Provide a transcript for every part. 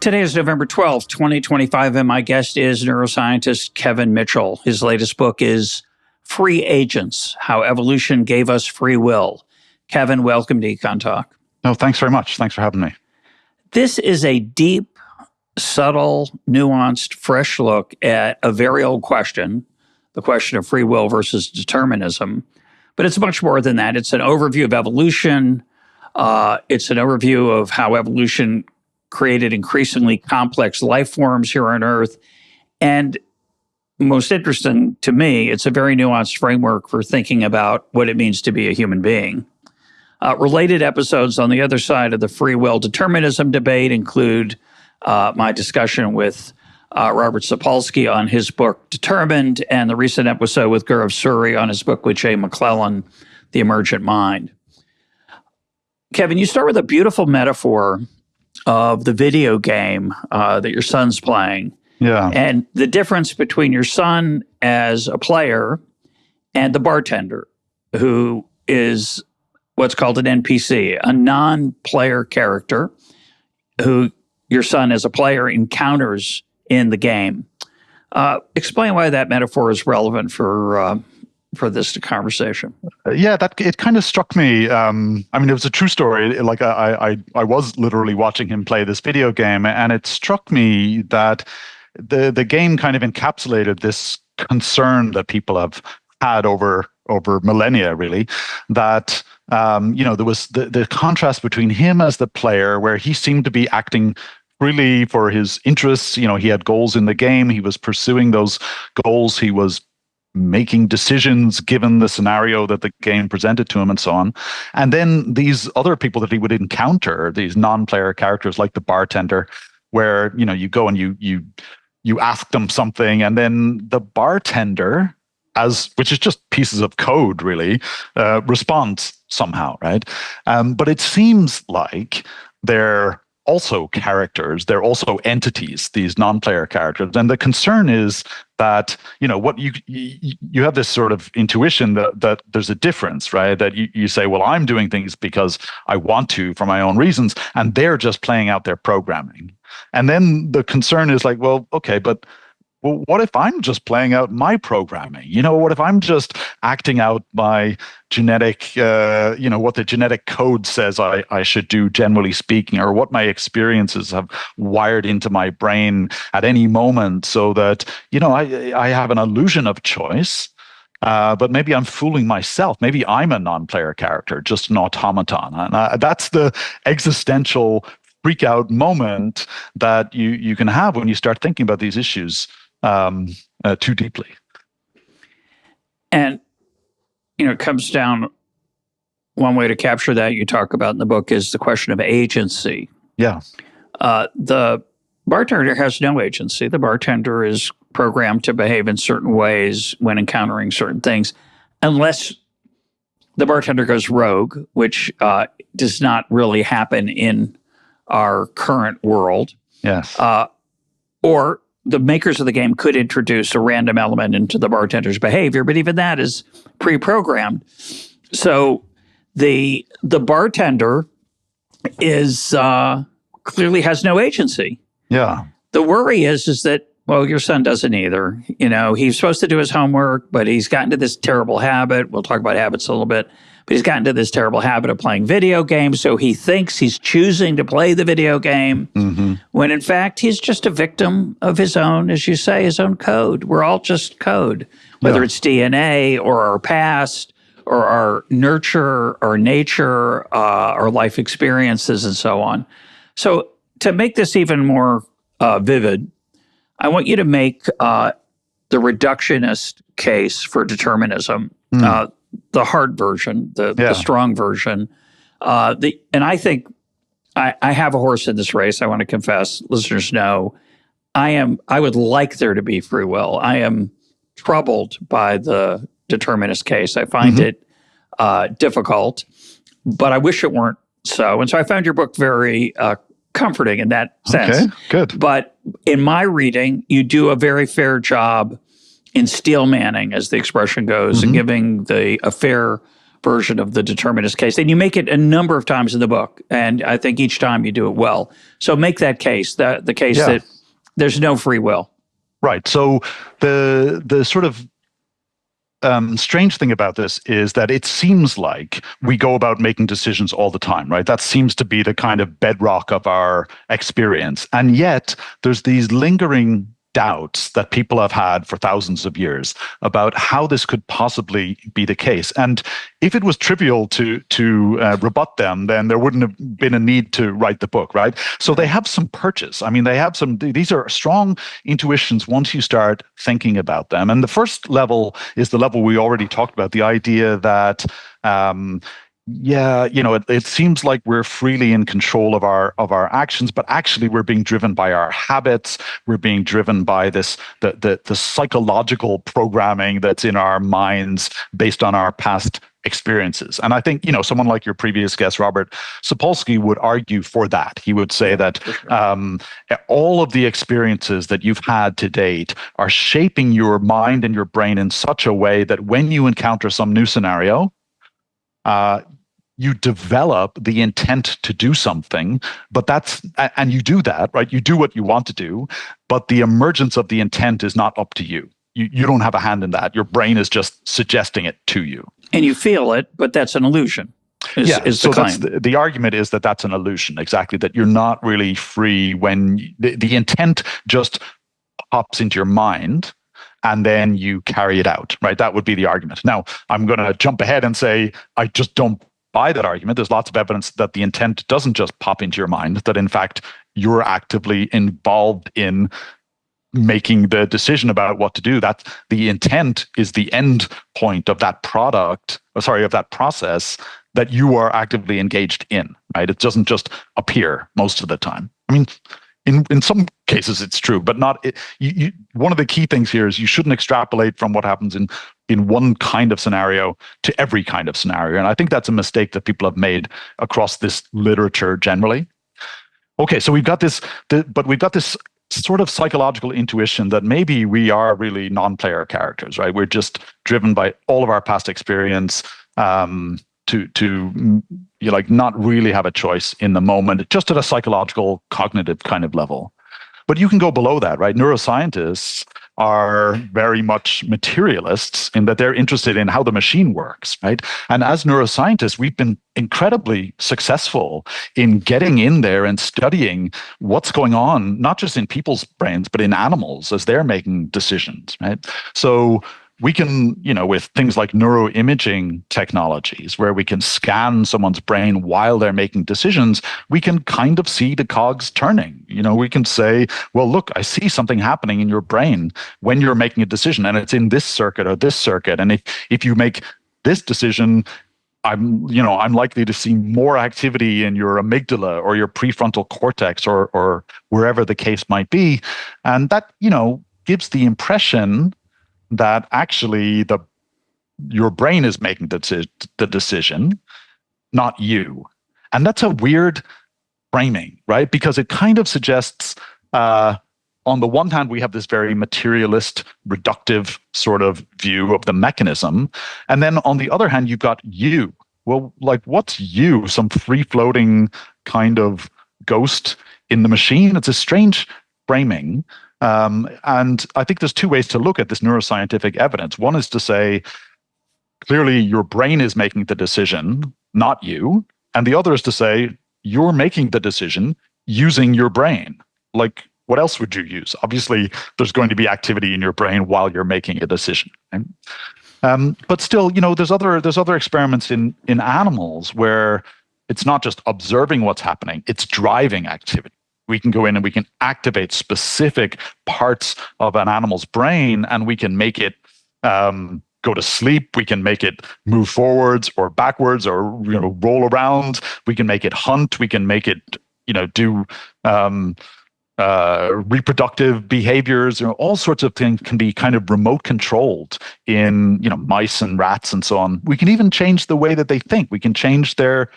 Today is November 12th, 2025, and my guest is neuroscientist Kevin Mitchell. His latest book is Free Agents, How Evolution Gave Us Free Will. Kevin, welcome to EconTalk. No, thanks very much. Thanks for having me. This is a deep, subtle, nuanced, fresh look at a very old question, the question of free will versus determinism. But it's much more than that. It's an overview of evolution. It's an overview of how evolution created increasingly complex life forms here on Earth. And most interesting to me, it's a very nuanced framework for thinking about what it means to be a human being. Related episodes on the other side of the free will determinism debate include my discussion with Robert Sapolsky on his book Determined, and the recent episode with Gaurav Suri on his book with Jay McClellan, The Emergent Mind. Kevin, you start with a beautiful metaphor of the video game that your son's playing. Yeah. And the difference between your son as a player and the bartender, who is what's called an NPC, a non-player character who your son as a player encounters in the game. Explain why that metaphor is relevant for this conversation. Yeah, it kind of struck me. I mean, it was a true story. Like I was literally watching him play this video game, and it struck me that the game kind of encapsulated this concern that people have had over millennia, really, that there was the contrast between him as the player, where he seemed to be acting freely for his interests. You know, he had goals in the game. He was pursuing those goals. He was making decisions given the scenario that the game presented to him and so on. And then these other people that he would encounter, these non-player characters like the bartender, where, you know, you go and you ask them something, and then the bartender, which is just pieces of code really, responds somehow, right? But it seems like they're also characters, they're also entities, these non-player characters. And the concern is that, you know, what you have this sort of intuition that there's a difference, right? That you say, well, I'm doing things because I want to for my own reasons, and they're just playing out their programming. And then the concern is like, well, okay, but well, what if I'm just playing out my programming? You know, what if I'm just acting out my genetic, what the genetic code says I should do, generally speaking, or what my experiences have wired into my brain at any moment, so that, you know, I have an illusion of choice, but maybe I'm fooling myself. Maybe I'm a non-player character, just an automaton. And that's the existential freak out moment that you can have when you start thinking about these issues too deeply. And, you know, it comes down, one way to capture that you talk about in the book is the question of agency. Yeah. The bartender has no agency. The bartender is programmed to behave in certain ways when encountering certain things, unless the bartender goes rogue, which does not really happen in our current world. Yes. Or the makers of the game could introduce a random element into the bartender's behavior, but even that is pre-programmed. So the bartender is clearly has no agency. Yeah. The worry is that, well, your son doesn't either. You know, he's supposed to do his homework, but he's gotten to this terrible habit. We'll talk about habits a little bit. But he's gotten to this terrible habit of playing video games, so he thinks he's choosing to play the video game, when in fact he's just a victim of his own, as you say, his own code. We're all just code, whether it's DNA or our past or our nurture or nature, our life experiences and so on. So to make this even more vivid, I want you to make the reductionist case for determinism, the hard version, the strong version. And I think I have a horse in this race. I want to confess, listeners know, I would like there to be free will. I am troubled by the determinist case. I find it difficult, but I wish it weren't so. And so I found your book very comforting in that sense. Okay, good. But in my reading, you do a very fair job in steel manning, as the expression goes, and giving a fair version of the determinist case. And you make it a number of times in the book, and I think each time you do it well. So make that case, the case that there's no free will. Right. So the sort of strange thing about this is that it seems like we go about making decisions all the time, right? That seems to be the kind of bedrock of our experience. And yet there's these lingering doubts that people have had for thousands of years about how this could possibly be the case. And if it was trivial to rebut them, then there wouldn't have been a need to write the book, right? So they have some purchase. I mean, these are strong intuitions once you start thinking about them. And the first level is the level we already talked about, the idea that it seems like we're freely in control of our actions, but actually we're being driven by our habits. We're being driven by the psychological programming that's in our minds based on our past experiences. And I think, someone like your previous guest, Robert Sapolsky, would argue for that. He would say that all of the experiences that you've had to date are shaping your mind and your brain in such a way that when you encounter some new scenario, you develop the intent to do something, and you do that, right? You do what you want to do, but the emergence of the intent is not up to you. You don't have a hand in that. Your brain is just suggesting it to you. And you feel it, but that's an illusion. So the argument is that that's an illusion, exactly, that you're not really free when the intent just pops into your mind and then you carry it out, right? That would be the argument. Now, I'm going to jump ahead and say, I just don't buy that argument. There's lots of evidence that the intent doesn't just pop into your mind, that in fact, you're actively involved in making the decision about what to do. That the intent is the end point of that of that process that you are actively engaged in, right? It doesn't just appear most of the time. I mean, in some cases it's true, but not. One of the key things here is you shouldn't extrapolate from what happens in one kind of scenario to every kind of scenario. And I think that's a mistake that people have made across this literature generally. Okay, so we've got this sort of psychological intuition that maybe we are really non-player characters, right? We're just driven by all of our past experience to not really have a choice in the moment, just at a psychological, cognitive kind of level. But you can go below that, right? Neuroscientists are very much materialists in that they're interested in how the machine works, right? And as neuroscientists, we've been incredibly successful in getting in there and studying what's going on, not just in people's brains, but in animals as they're making decisions, right? So we can, with things like neuroimaging technologies, where we can scan someone's brain while they're making decisions, we can kind of see the cogs turning. We can say, well, look, I see something happening in your brain when you're making a decision, and it's in this circuit or this circuit. And if you make this decision, I'm likely to see more activity in your amygdala or your prefrontal cortex or wherever the case might be. And that, gives the impression that actually your brain is making the decision, not you. And that's a weird framing, right? Because it kind of suggests, on the one hand, we have this very materialist, reductive sort of view of the mechanism. And then on the other hand, you've got you. Well, what's you? Some free-floating kind of ghost in the machine? It's a strange framing. And I think there's two ways to look at this neuroscientific evidence. One is to say, clearly your brain is making the decision, not you. And the other is to say, you're making the decision using your brain. What else would you use? Obviously, there's going to be activity in your brain while you're making a decision. Right? But still, there's other experiments in animals where it's not just observing what's happening, it's driving activity. We can go in and we can activate specific parts of an animal's brain, and we can make it go to sleep. We can make it move forwards or backwards or roll around. We can make it hunt. We can make it do reproductive behaviors. All sorts of things can be kind of remote controlled in mice and rats and so on. We can even change the way that they think. We can change their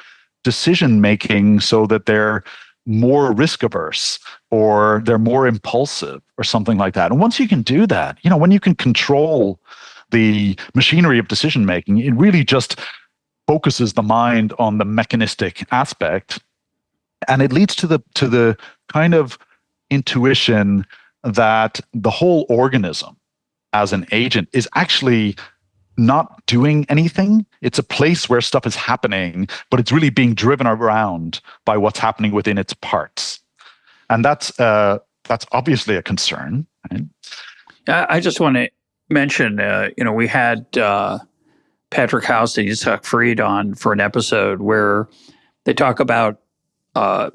decision making so that they're more risk averse or they're more impulsive or something like that. And once you can do that, when you can control the machinery of decision making, it really just focuses the mind on the mechanistic aspect, and it leads to the kind of intuition that the whole organism as an agent is actually not doing anything. It's a place where stuff is happening, but it's really being driven around by what's happening within its parts. And that's obviously a concern. Right? I just want to mention, we had Patrick House and Yitzhak Fried on for an episode where they talk about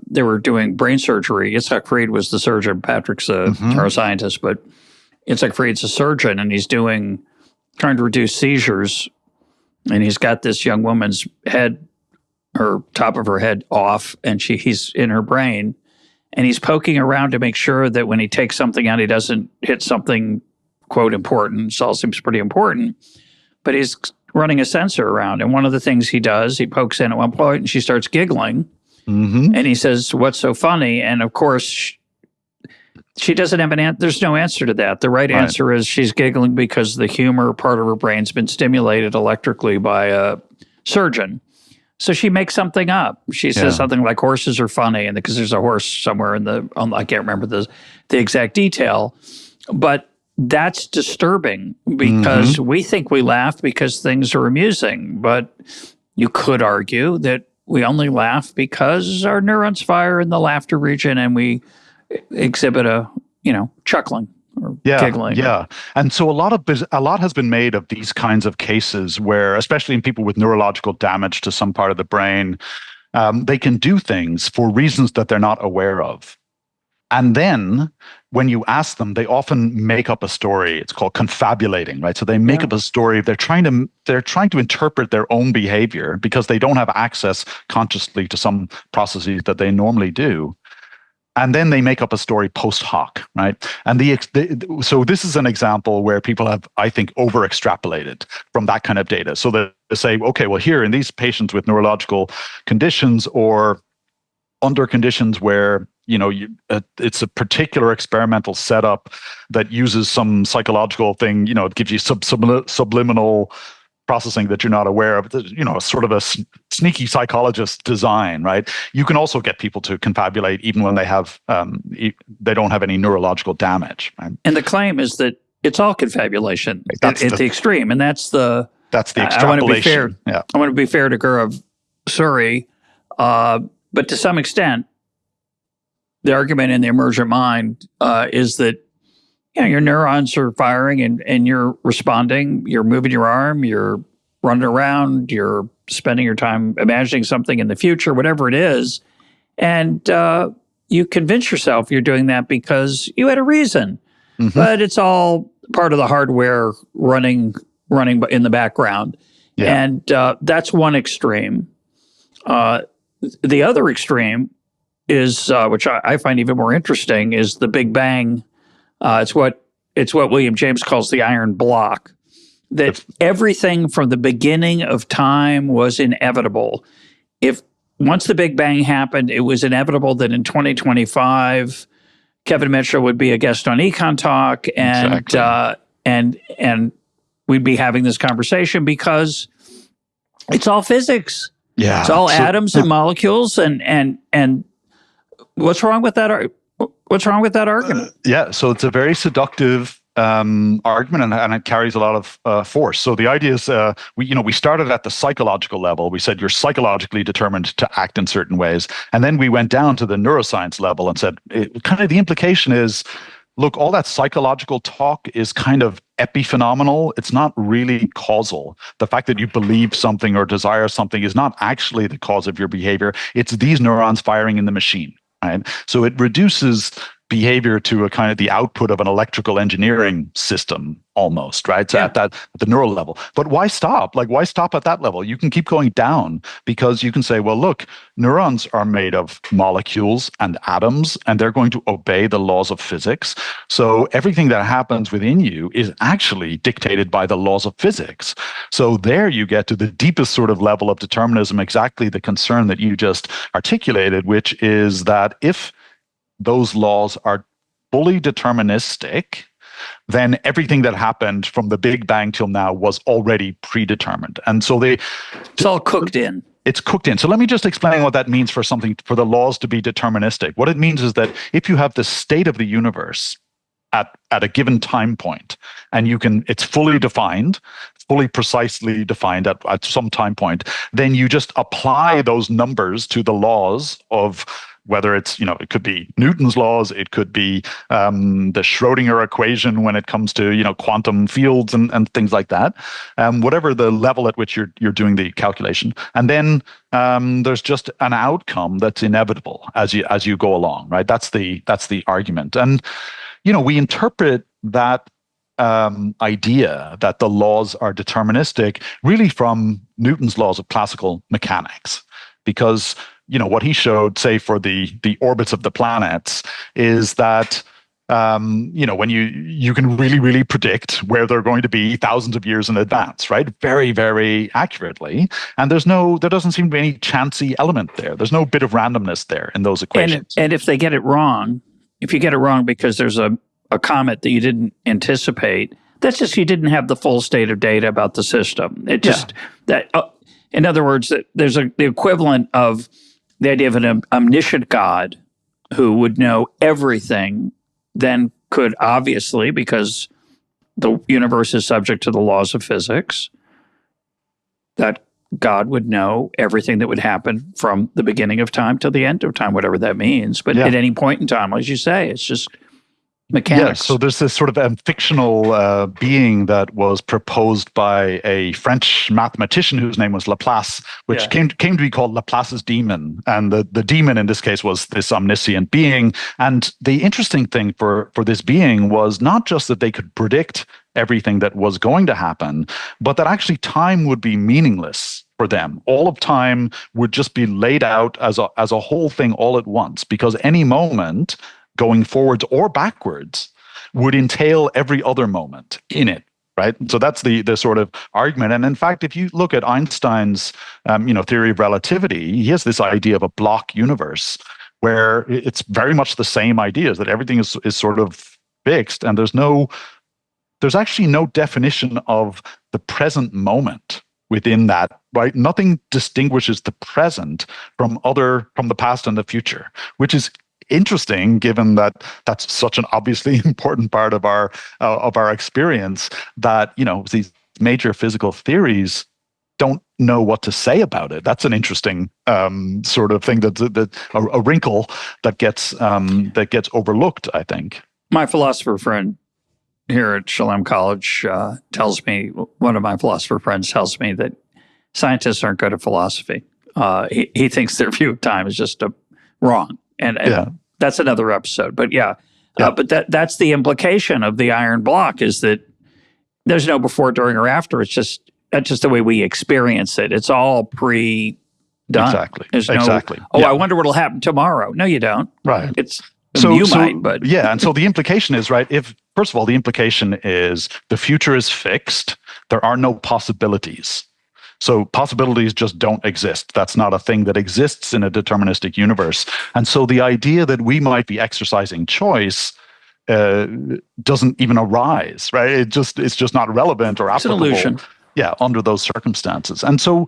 they were doing brain surgery. Yitzhak Fried was the surgeon. Patrick's a neuroscientist, but Yitzhak Fried's a surgeon, and he's trying to reduce seizures. And he's got this young woman's head, her top of her head off, and he's in her brain. And he's poking around to make sure that when he takes something out, he doesn't hit something, quote, important. This all seems pretty important. But he's running a sensor around. And one of the things he does, he pokes in at one point and she starts giggling. And he says, "What's so funny?" And of course, she doesn't have an answer. There's no answer to that. The right answer is she's giggling because the humor part of her brain's been stimulated electrically by a surgeon. So she makes something up. She says something like horses are funny, and because there's a horse somewhere I can't remember the exact detail, but that's disturbing because we think we laugh because things are amusing, but you could argue that we only laugh because our neurons fire in the laughter region and we exhibit a, chuckling or giggling. Yeah. And so a lot has been made of these kinds of cases where, especially in people with neurological damage to some part of the brain, they can do things for reasons that they're not aware of. And then when you ask them, they often make up a story. It's called confabulating, right? So they make up a story. They're trying to interpret their own behavior because they don't have access consciously to some processes that they normally do. And then they make up a story post hoc, right? And so this is an example where people have, I think, over extrapolated from that kind of data. So they say, okay, well, here in these patients with neurological conditions or under conditions where it's a particular experimental setup that uses some psychological thing, it gives you subliminal processing that you're not aware of, sort of a sneaky psychologist design, right? You can also get people to confabulate even when they have, they don't have any neurological damage. Right? And the claim is that it's all confabulation at the extreme, and that's the extrapolation. I want to be fair to Gaurav Suri, but to some extent, the argument in the emergent mind is that your neurons are firing and you're responding. You're moving your arm. You're running around. You're spending your time imagining something in the future, whatever it is. And you convince yourself you're doing that because you had a reason. But it's all part of the hardware running in the background. Yeah. And that's one extreme. The other extreme is, which I find even more interesting, is the Big Bang. It's what William James calls the iron block, that everything from the beginning of time was inevitable. If once the Big Bang happened, it was inevitable that in 2025, Kevin Mitchell would be a guest on EconTalk, and we'd be having this conversation because it's all physics. Yeah, it's all atoms and molecules, and what's wrong with that? What's wrong with that argument? So it's a very seductive argument, and it carries a lot of force. So the idea is, we started at the psychological level. We said you're psychologically determined to act in certain ways, and then we went down to the neuroscience level and said, the implication is, look, all that psychological talk is kind of epiphenomenal. It's not really causal. The fact that you believe something or desire something is not actually the cause of your behavior. It's these neurons firing in the machine. Right? So it reduces behavior to a kind of the output of an electrical engineering system almost, right? So at the neural level. But why stop? Why stop at that level? You can keep going down because you can say, well, look, neurons are made of molecules and atoms, and they're going to obey the laws of physics. So everything that happens within you is actually dictated by the laws of physics. So there you get to the deepest sort of level of determinism, exactly the concern that you just articulated, which is that if those laws are fully deterministic, then everything that happened from the Big Bang till now was already predetermined. And so it's all cooked in. It's cooked in. So let me just explain what that means for the laws to be deterministic. What it means is that if you have the state of the universe at a given time point, and it's fully defined, fully precisely defined at some time point, then you just apply those numbers to the laws of whether it's, it could be Newton's laws, it could be the Schrodinger equation when it comes to, quantum fields and things like that, whatever the level at which you're doing the calculation. And then there's just an outcome that's inevitable as you go along, right? That's the argument. And, we interpret that idea that the laws are deterministic really from Newton's laws of classical mechanics, because what he showed, say, for the orbits of the planets, is that when you can really, really predict where they're going to be thousands of years in advance, right? Very, very accurately. And there doesn't seem to be any chancy element there. There's no bit of randomness there in those equations. And if they get it wrong, if you get it wrong because there's a comet that you didn't anticipate, that's just you didn't have the full state of data about the system. It just in other words, there's the equivalent of the idea of an omniscient God who would know everything, then could obviously, because the universe is subject to the laws of physics, that God would know everything that would happen from the beginning of time till the end of time, whatever that means. But at any point in time, as you say, it's just mechanics. Yeah, so there's this sort of fictional being that was proposed by a French mathematician whose name was Laplace, which came to be called Laplace's demon. And the demon in this case was this omniscient being. And the interesting thing for this being was not just that they could predict everything that was going to happen, but that actually time would be meaningless for them. All of time would just be laid out as a whole thing all at once, because any moment going forwards or backwards would entail every other moment in it, right? So that's the sort of argument. And in fact, if you look at Einstein's theory of relativity, he has this idea of a block universe where it's very much the same ideas, that everything is sort of fixed, and there's actually no definition of the present moment within that, right? Nothing distinguishes the present from the past and the future, which is interesting, given that that's such an obviously important part of our experience, that these major physical theories don't know what to say about it. That's an interesting sort of thing, that a wrinkle that gets overlooked, I think. My philosopher friend here at Shalem College tells me, one of my philosopher friends tells me that scientists aren't good at philosophy. He thinks their view of time is just wrong. And that's another episode. But but that's the implication of the iron block, is that there's no before, during, or after. That's just the way we experience it. It's all pre-done. Exactly. Exactly. I wonder what'll happen tomorrow. No, you don't. Right. Might, but and so the implication is, right, first of all, the implication is the future is fixed. There are no possibilities. So possibilities just don't exist. That's not a thing that exists in a deterministic universe. And so the idea that we might be exercising choice doesn't even arise, right? It's just not relevant or applicable. It's an illusion. Yeah, under those circumstances. And so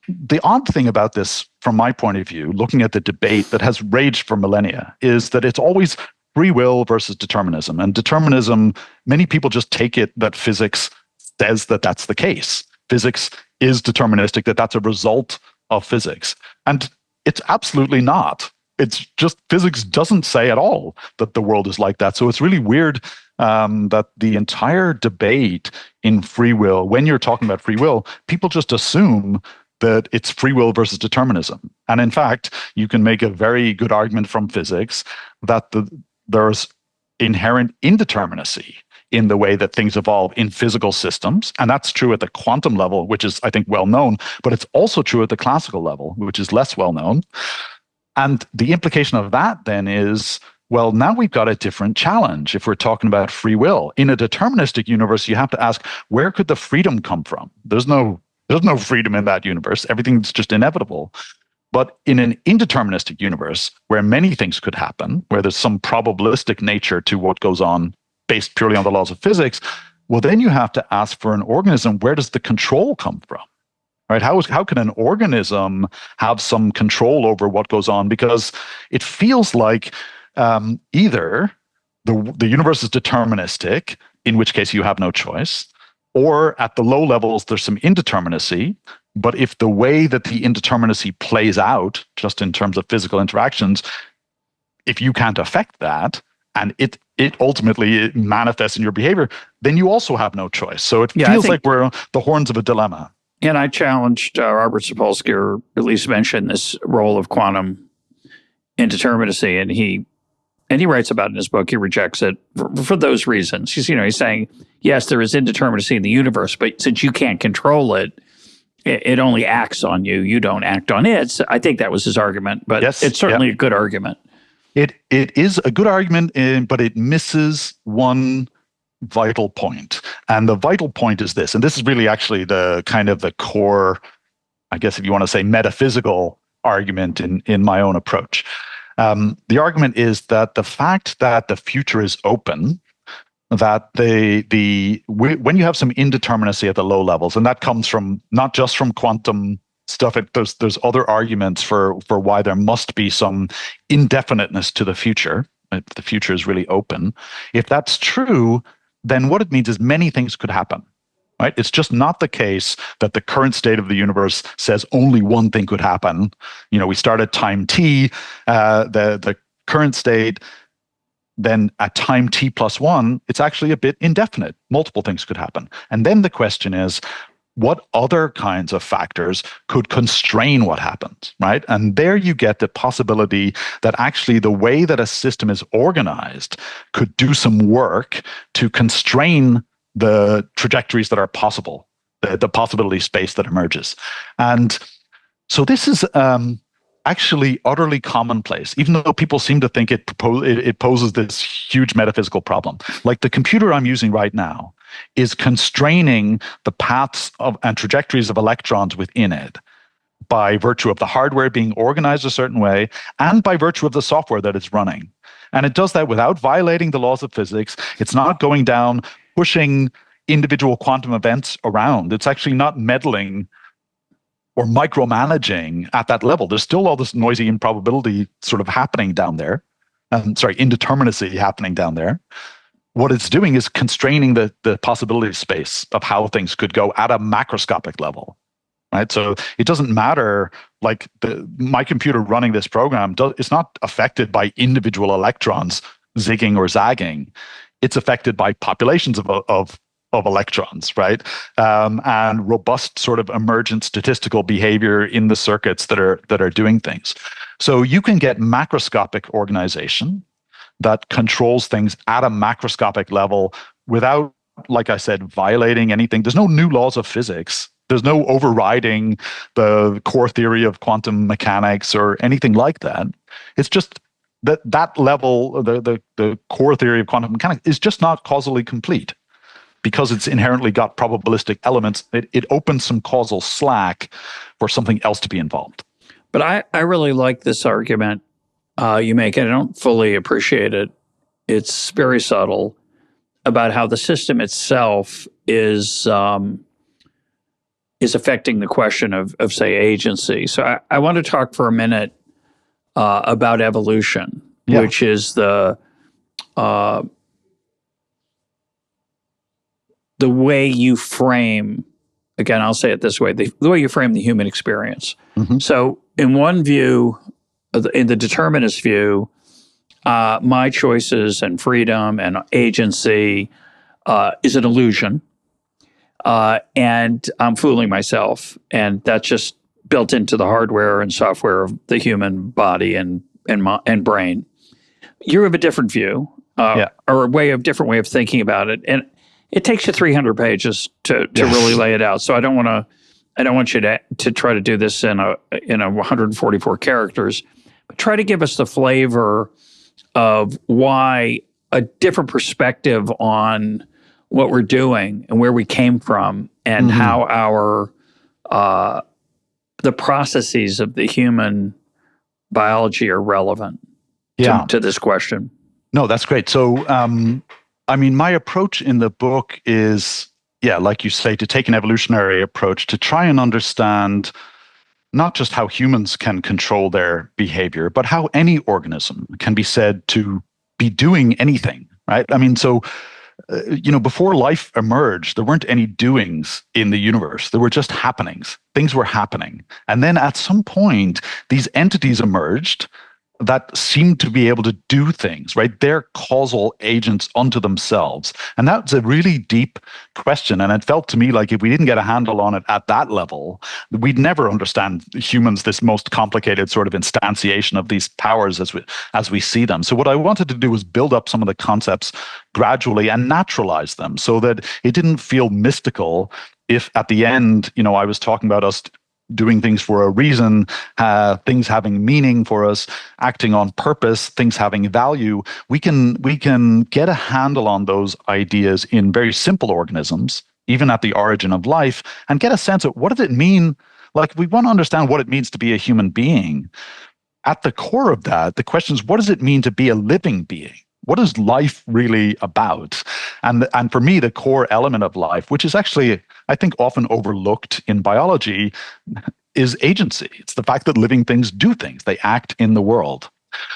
the odd thing about this, from my point of view, looking at the debate that has raged for millennia, is that it's always free will versus determinism. And determinism, many people just take it that physics says that that's the case. Physics is deterministic, that's a result of physics. And it's absolutely not. It's just physics doesn't say at all that the world is like that. So it's really weird that the entire debate in free will, when you're talking about free will, people just assume that it's free will versus determinism. And in fact, you can make a very good argument from physics that there's inherent indeterminacy in the way that things evolve in physical systems. And that's true at the quantum level, which is, I think, well known, but it's also true at the classical level, which is less well known. And the implication of that then is, well, now we've got a different challenge if we're talking about free will. In a deterministic universe, you have to ask, where could the freedom come from? There's no freedom in that universe. Everything's just inevitable. But in an indeterministic universe, where many things could happen, where there's some probabilistic nature to what goes on based purely on the laws of physics, well, then you have to ask for an organism, where does the control come from? Right? How can an organism have some control over what goes on? Because it feels like either the universe is deterministic, in which case you have no choice, or at the low levels, there's some indeterminacy. But if the way that the indeterminacy plays out, just in terms of physical interactions, if you can't affect that, and it ultimately manifests in your behavior, then you also have no choice. So it feels like we're on the horns of a dilemma. And I challenged Robert Sapolsky, or at least mentioned this role of quantum indeterminacy, and he writes about it in his book. He rejects it for those reasons. He's saying, yes, there is indeterminacy in the universe, but since you can't control it, it only acts on you. You don't act on it. So I think that was his argument, but yes, it's certainly a good argument. It is a good argument, but it misses one vital point. And the vital point is this, and this is really actually the kind of the core, I guess if you want to say, metaphysical argument in my own approach. The argument is that the fact that the future is open, that when you have some indeterminacy at the low levels, and that comes from not just from quantum stuff, there's other arguments for why there must be some indefiniteness to the future. If the future is really open. If that's true, then what it means is many things could happen, right? It's just not the case that the current state of the universe says only one thing could happen. We start at time t, the current state, then at time t plus 1, it's actually a bit indefinite. Multiple things could happen. And then the question is, what other kinds of factors could constrain what happens, right? And there you get the possibility that actually the way that a system is organized could do some work to constrain the trajectories that are possible, the possibility space that emerges. And so this is actually utterly commonplace, even though people seem to think it poses this huge metaphysical problem. Like the computer I'm using right now is constraining the paths and trajectories of electrons within it by virtue of the hardware being organized a certain way and by virtue of the software that it's running. And it does that without violating the laws of physics. It's not going down, pushing individual quantum events around. It's actually not meddling or micromanaging at that level. There's still all this noisy improbability sort of happening down there. Indeterminacy happening down there. What it's doing is constraining the possibility space of how things could go at a macroscopic level, right? So it doesn't matter, like my computer running this program, it's not affected by individual electrons zigging or zagging. It's affected by populations of electrons, right? And robust sort of emergent statistical behavior in the circuits that are doing things. So you can get macroscopic organization that controls things at a macroscopic level without, like I said, violating anything. There's no new laws of physics. There's no overriding the core theory of quantum mechanics or anything like that. It's just that level, the core theory of quantum mechanics is just not causally complete. Because it's inherently got probabilistic elements, it opens some causal slack for something else to be involved. But I really like this argument you make, and I don't fully appreciate it. It's very subtle about how the system itself is affecting the question of say, agency. So I want to talk for a minute about evolution, which is the way you frame, again, I'll say it this way, the way you frame the human experience. Mm-hmm. So in one view, in the determinist view, my choices and freedom and agency is an illusion. And I'm fooling myself. And that's just built into the hardware and software of the human body and brain. You have a different view, or a different way of thinking about it. And it takes you 300 pages to really lay it out. So I don't want you to try to do this in a 144 characters, but try to give us the flavor of why a different perspective on what we're doing and where we came from and how our the processes of the human biology are relevant to this question. No, that's great. So I mean, my approach in the book is, yeah, like you say, to take an evolutionary approach to try and understand not just how humans can control their behavior, but how any organism can be said to be doing anything, right? I mean, so, before life emerged, there weren't any doings in the universe. There were just happenings. Things were happening. And then at some point, these entities emerged that seem to be able to do things, right? They're causal agents unto themselves. And that's a really deep question. And it felt to me like if we didn't get a handle on it at that level, we'd never understand humans, this most complicated sort of instantiation of these powers as we see them. So what I wanted to do was build up some of the concepts gradually and naturalize them so that it didn't feel mystical if at the end, I was talking about us doing things for a reason, things having meaning for us, acting on purpose, things having value. We can get a handle on those ideas in very simple organisms, even at the origin of life, and get a sense of what does it mean? Like, we want to understand what it means to be a human being. At the core of that, the question is, what does it mean to be a living being? What is life really about? And for me, the core element of life, which is actually, I think, often overlooked in biology, is agency. It's the fact that living things do things. They act in the world.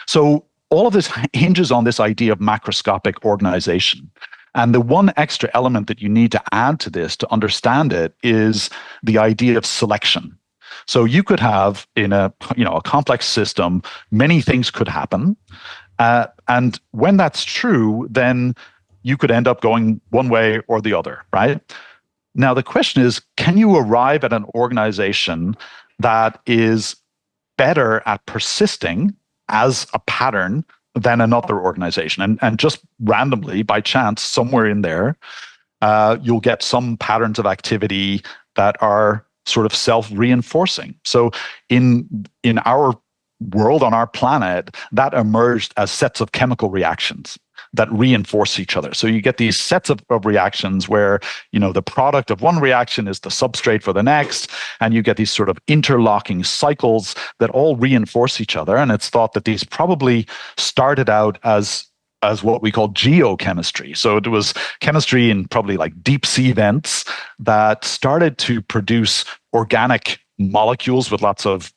So all of this hinges on this idea of macroscopic organization. And the one extra element that you need to add to this to understand it is the idea of selection. So you could have in a complex system, many things could happen. And when that's true, then you could end up going one way or the other, right? Now, the question is, can you arrive at an organization that is better at persisting as a pattern than another organization? And just randomly, by chance, somewhere in there, you'll get some patterns of activity that are sort of self-reinforcing. So in our world, on our planet, that emerged as sets of chemical reactions that reinforce each other. So you get these sets of reactions where, the product of one reaction is the substrate for the next, and you get these sort of interlocking cycles that all reinforce each other. And it's thought that these probably started out as what we call geochemistry. So it was chemistry in probably like deep sea vents that started to produce organic molecules with lots of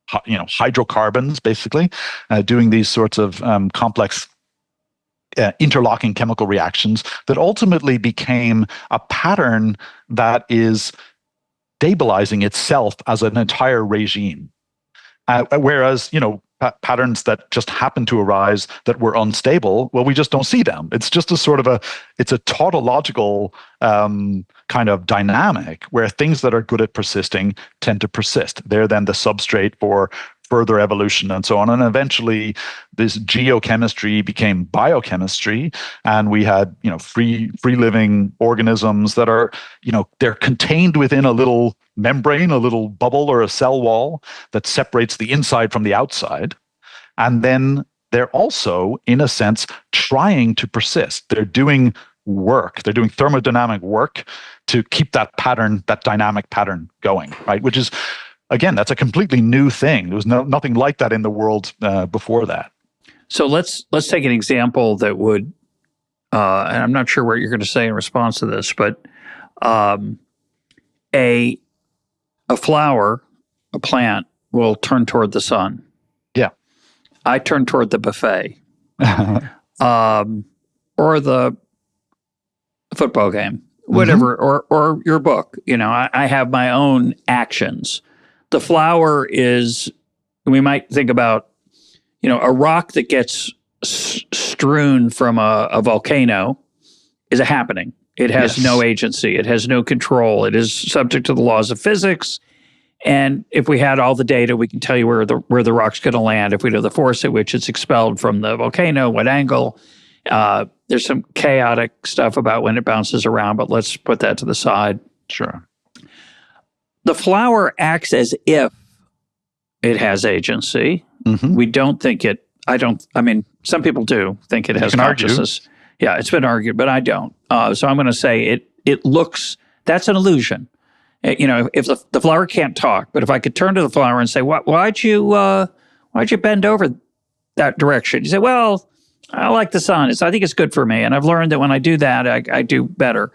hydrocarbons, basically, doing these sorts of complex interlocking chemical reactions that ultimately became a pattern that is stabilizing itself as an entire regime. Whereas, patterns that just happen to arise that were unstable, well, we just don't see them. It's just it's a tautological kind of dynamic where things that are good at persisting tend to persist. They're then the substrate for further evolution and so on. And eventually this geochemistry became biochemistry, and we had, free living organisms that are, they're contained within a little membrane, a little bubble or a cell wall that separates the inside from the outside. And then they're also, in a sense, trying to persist. They're doing work. They're doing thermodynamic work to keep that pattern, that dynamic pattern going, right? Which is, again, that's a completely new thing. There was nothing like that in the world before that. So let's take an example that would, and I'm not sure what you're going to say in response to this, but a flower, a plant, will turn toward the sun. Yeah. I turn toward the buffet, or the football game, whatever, or your book. I have my own actions. The flower is, we might think about, a rock that gets strewn from a volcano is a happening. It has no agency. It has no control. It is subject to the laws of physics. And if we had all the data, we can tell you where the rock's going to land. If we know the force at which it's expelled from the volcano, what angle. There's some chaotic stuff about when it bounces around, but let's put that to the side. Sure. The flower acts as if it has agency. Mm-hmm. We don't think it. Some people do think it has consciousness. Argue. Yeah, it's been argued, but I don't. So I'm going to say it looks, that's an illusion. If the flower can't talk, but if I could turn to the flower and say, why'd you bend over that direction? You say, well, I like the sun. I think it's good for me. And I've learned that when I do that, I do better.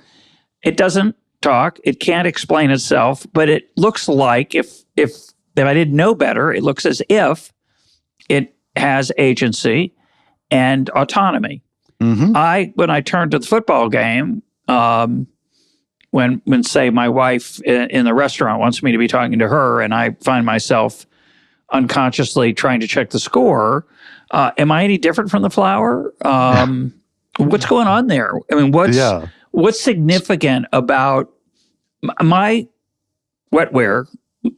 It doesn't talk. It can't explain itself, but it looks like if I didn't know better, it looks as if it has agency and autonomy. Mm-hmm. When I turn to the football game, when say my wife in the restaurant wants me to be talking to her, and I find myself unconsciously trying to check the score, am I any different from the flower? What's going on there? I mean, what's significant about my wetware,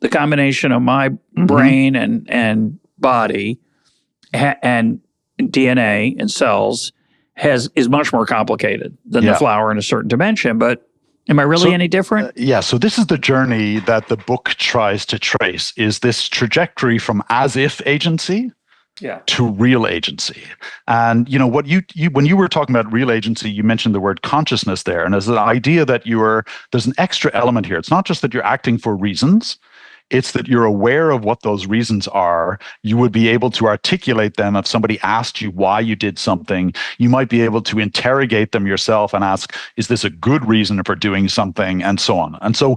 the combination of my brain and body and DNA and cells is much more complicated than the flower in a certain dimension. But am I really any different? So this is the journey that the book tries to trace, is this trajectory from as if agency to real agency. And what you when you were talking about real agency, you mentioned the word consciousness there. And there's an idea that there's an extra element here. It's not just that you're acting for reasons. It's that you're aware of what those reasons are. You would be able to articulate them if somebody asked you why you did something. You might be able to interrogate them yourself and ask, is this a good reason for doing something, and so on. And so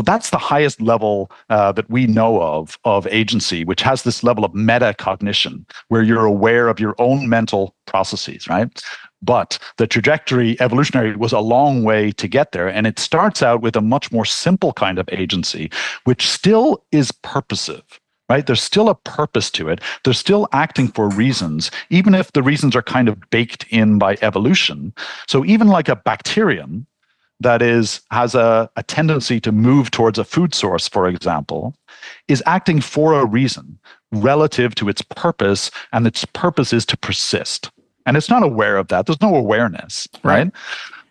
that's the highest level that we know of agency, which has this level of metacognition, where you're aware of your own mental processes, right? But the trajectory evolutionary was a long way to get there. And it starts out with a much more simple kind of agency, which still is purposive, right? There's still a purpose to it. They're still acting for reasons, even if the reasons are kind of baked in by evolution. So even like a bacterium that has a tendency to move towards a food source, for example, is acting for a reason relative to its purpose, and its purpose is to persist. And it's not aware of that. There's no awareness, right?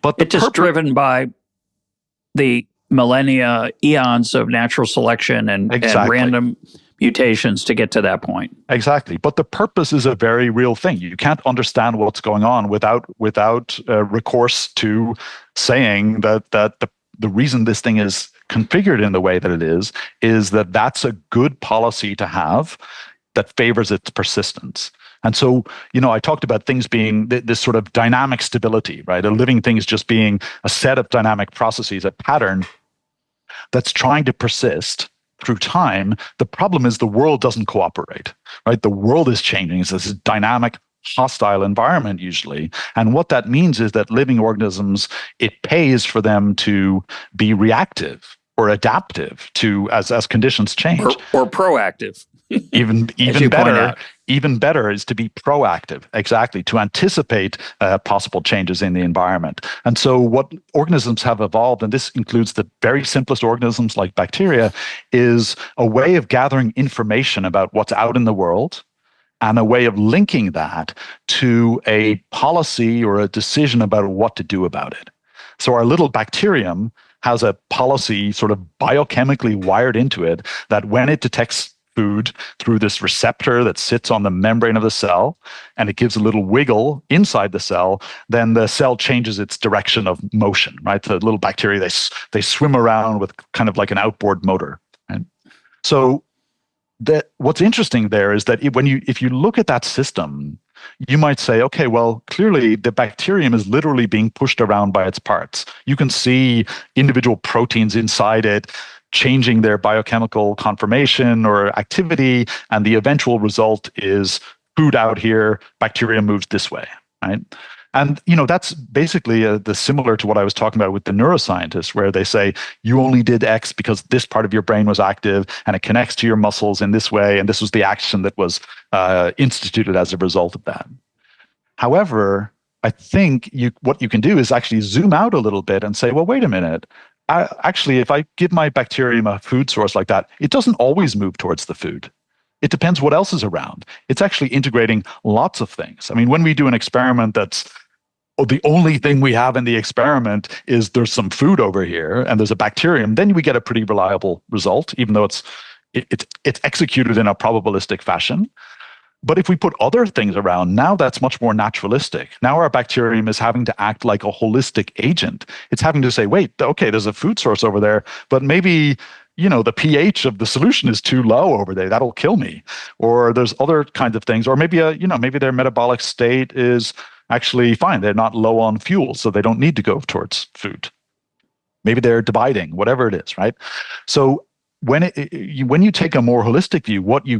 But it's just driven by the millennia, eons of natural selection and random mutations to get to that point. Exactly. But the purpose is a very real thing. You can't understand what's going on without recourse to saying that the reason this thing is configured in the way that it is that that's a good policy to have that favors its persistence. And so, I talked about things being this sort of dynamic stability, right? A living thing is just being a set of dynamic processes, a pattern that's trying to persist through time. The problem is the world doesn't cooperate, right? The world is changing. It's this dynamic, hostile environment usually. And what that means is that living organisms, it pays for them to be reactive or adaptive to as conditions change. Or proactive. Even better is to be proactive, exactly, to anticipate possible changes in the environment. And so what organisms have evolved, and this includes the very simplest organisms like bacteria, is a way of gathering information about what's out in the world and a way of linking that to a policy or a decision about what to do about it. So our little bacterium has a policy sort of biochemically wired into it that when it detects food through this receptor that sits on the membrane of the cell, and it gives a little wiggle inside the cell, then the cell changes its direction of motion, right? The little bacteria, they swim around with kind of like an outboard motor. Right? So what's interesting there is that if you look at that system, you might say, okay, well, clearly the bacterium is literally being pushed around by its parts. You can see individual proteins inside it changing their biochemical conformation or activity, and the eventual result is food out here, bacteria moves this way, right? And that's basically the similar to what I was talking about with the neuroscientists, where they say you only did X because this part of your brain was active and it connects to your muscles in this way, and this was the action that was instituted as a result of that. However, I think what you can do is actually zoom out a little bit and say, well, wait a minute. Actually, if I give my bacterium a food source like that, it doesn't always move towards the food. It depends what else is around. It's actually integrating lots of things. I mean, when we do an experiment that's the only thing we have in the experiment is there's some food over here and there's a bacterium, then we get a pretty reliable result, even though it's executed in a probabilistic fashion. But if we put other things around, now that's much more naturalistic. Now our bacterium is having to act like a holistic agent. It's having to say, wait, okay, there's a food source over there, but maybe the pH of the solution is too low over there. That'll kill me. Or there's other kinds of things. Or maybe maybe their metabolic state is actually fine. They're not low on fuel, so they don't need to go towards food. Maybe they're dividing, whatever it is, right? So when you take a more holistic view, what you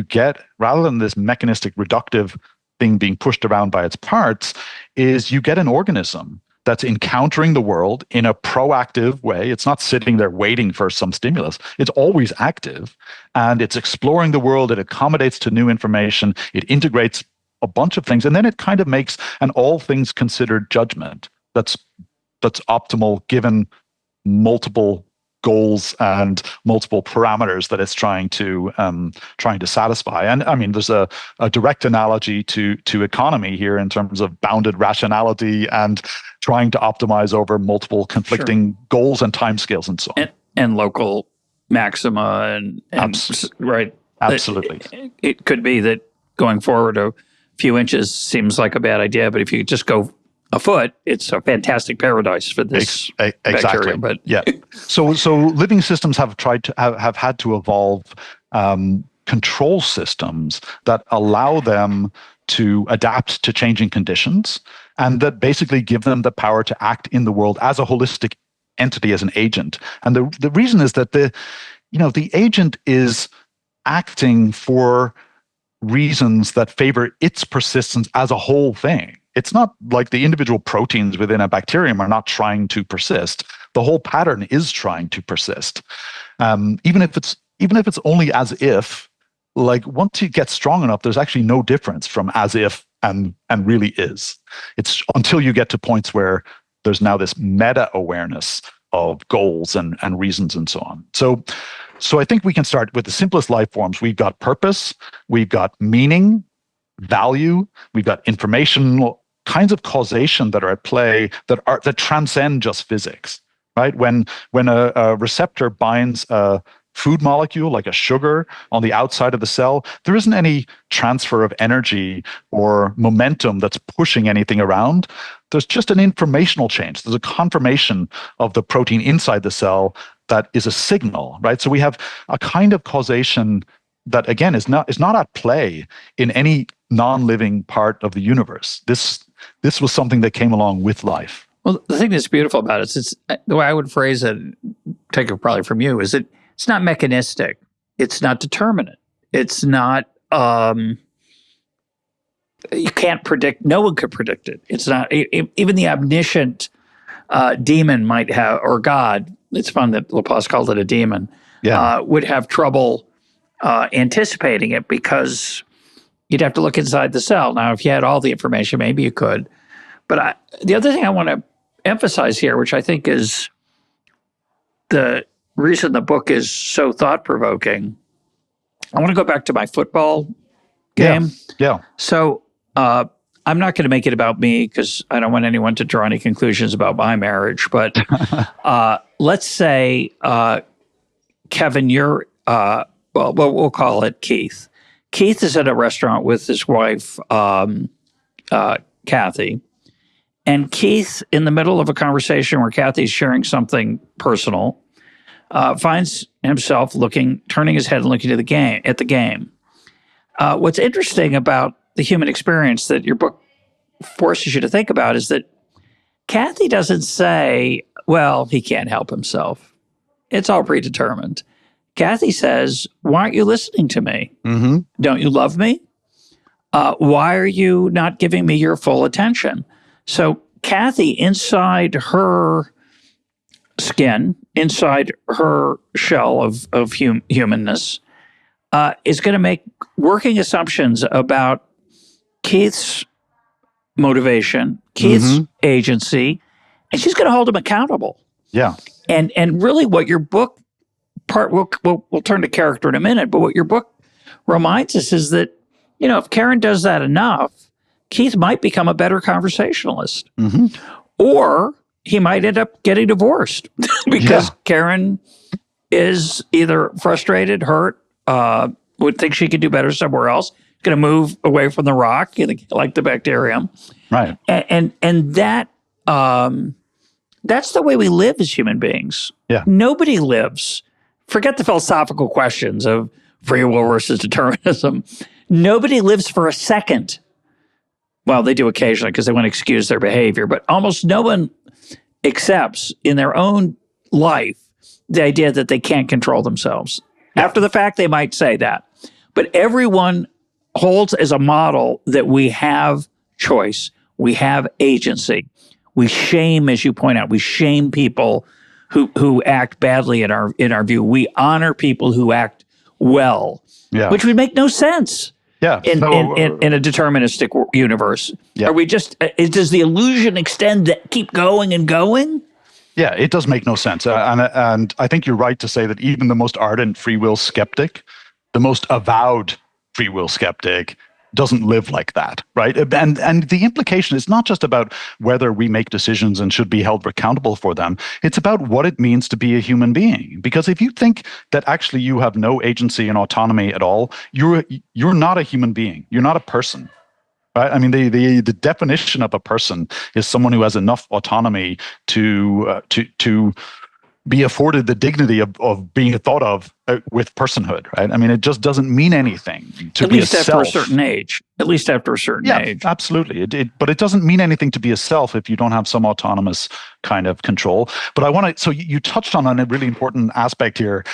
get rather than this mechanistic reductive thing being pushed around by its parts, is you get an organism that's encountering the world in a proactive way. It's not sitting there waiting for some stimulus. It's always active, and it's exploring the world. It accommodates to new information. It integrates a bunch of things, and then it kind of makes an all things considered judgment that's optimal given multiple goals and multiple parameters that it's trying to satisfy. And I mean, there's a direct analogy to economy here in terms of bounded rationality and trying to optimize over multiple conflicting goals and timescales and so on. And local maxima and right. Absolutely. It could be that going forward a few inches seems like a bad idea, but if you just go a foot, it's a fantastic paradise for this bacteria. But yeah, so living systems have had to evolve control systems that allow them to adapt to changing conditions, and that basically give them the power to act in the world as a holistic entity, as an agent. And the reason is that the agent is acting for reasons that favor its persistence as a whole thing. It's not like the individual proteins within a bacterium are not trying to persist. The whole pattern is trying to persist. Even if it's only as if, like once you get strong enough, there's actually no difference from as if and really is. It's until you get to points where there's now this meta awareness of goals and reasons and so on. So I think we can start with the simplest life forms. We've got purpose, we've got meaning, value, we've got informational kinds of causation that are at play that transcend just physics, right? When a receptor binds a food molecule like a sugar on the outside of the cell, there isn't any transfer of energy or momentum that's pushing anything around. There's just an informational change. There's a confirmation of the protein inside the cell that is a signal, right? So we have a kind of causation that, again, is not at play in any non-living part of the universe. This was something that came along with life. Well, the thing that's beautiful about it is the way I would phrase it, take it probably from you, is that it's not mechanistic. It's not determinate. It's not, you can't predict, no one could predict it. It's not, even the omniscient demon might have, or God, it's fun that Laplace called it a demon, would have trouble anticipating it because you'd have to look inside the cell. Now, if you had all the information, maybe you could. But the other thing I want to emphasize here, which I think is the reason the book is so thought-provoking, I want to go back to my football game. Yeah. So I'm not going to make it about me because I don't want anyone to draw any conclusions about my marriage. But let's say, Kevin, you're, we'll call it Keith. Keith is at a restaurant with his wife, Kathy. And Keith, in the middle of a conversation where Kathy's sharing something personal, finds himself turning his head and looking at the game. What's interesting about the human experience that your book forces you to think about is that Kathy doesn't say, well, he can't help himself. It's all predetermined. Kathy says, why aren't you listening to me? Mm-hmm. Don't you love me? Why are you not giving me your full attention? So Kathy, inside her skin, inside her shell of humanness, is going to make working assumptions about Keith's motivation, Keith's agency, and she's going to hold him accountable. Yeah. And really what your book we'll turn to character in a minute, but what your book reminds us is that, if Karen does that enough, Keith might become a better conversationalist. Mm-hmm. Or he might end up getting divorced because Karen is either frustrated, hurt, would think she could do better somewhere else, going to move away from the rock, like the bacterium. Right. And that that's the way we live as human beings. Yeah. Nobody lives forget the philosophical questions of free will versus determinism. Nobody lives for a second. Well, they do occasionally because they want to excuse their behavior, but almost no one accepts in their own life the idea that they can't control themselves. Yeah. After the fact, they might say that. But everyone holds as a model that we have choice, we have agency. We shame, as you point out, we shame people who act badly in our view. We honor people who act well, which would make no sense. Yeah, in a deterministic universe. Yeah. Are we just, does the illusion extend that keep going and going? Yeah, it does make no sense. And I think you're right to say that even the most ardent free will skeptic, the most avowed free will skeptic, doesn't live like that, right? And the implication is not just about whether we make decisions and should be held accountable for them. It's about what it means to be a human being. Because if you think that actually you have no agency and autonomy at all, you're not a human being. You're not a person. Right? I mean, the definition of a person is someone who has enough autonomy to be afforded the dignity of being thought of with personhood, right? I mean, it just doesn't mean anything to be a self. At least after a certain age. At least after a certain age. Absolutely. But it doesn't mean anything to be a self if you don't have some autonomous kind of control. But I want to, so you touched on a really important aspect here,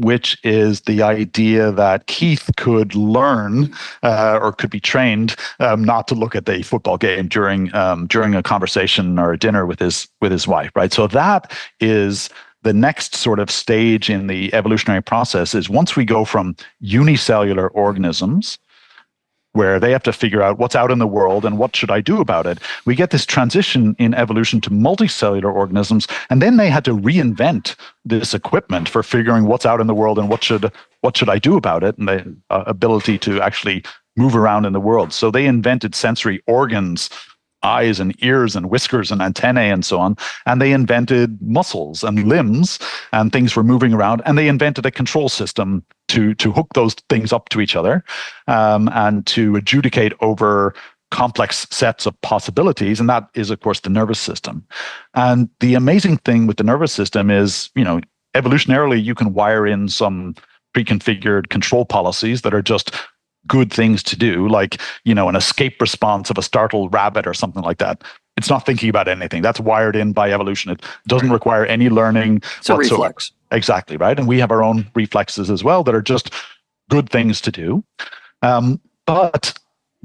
which is the idea that Keith could learn or could be trained not to look at the football game during a conversation or a dinner with his wife, right? So that is the next sort of stage in the evolutionary process is once we go from unicellular organisms, where they have to figure out what's out in the world and what should I do about it, we get this transition in evolution to multicellular organisms, and then they had to reinvent this equipment for figuring what's out in the world and what should I do about it, and the ability to actually move around in the world. So they invented sensory organs, eyes and ears and whiskers and antennae and so on. And they invented muscles and limbs and things for moving around. And they invented a control system to hook those things up to each other and to adjudicate over complex sets of possibilities. And that is, of course, the nervous system. And the amazing thing with the nervous system is, evolutionarily, you can wire in some pre-configured control policies that are just good things to do, like, an escape response of a startled rabbit or something like that. It's not thinking about anything. That's wired in by evolution. It doesn't require any learning whatsoever. It's a reflex. Exactly, right? And we have our own reflexes as well that are just good things to do. But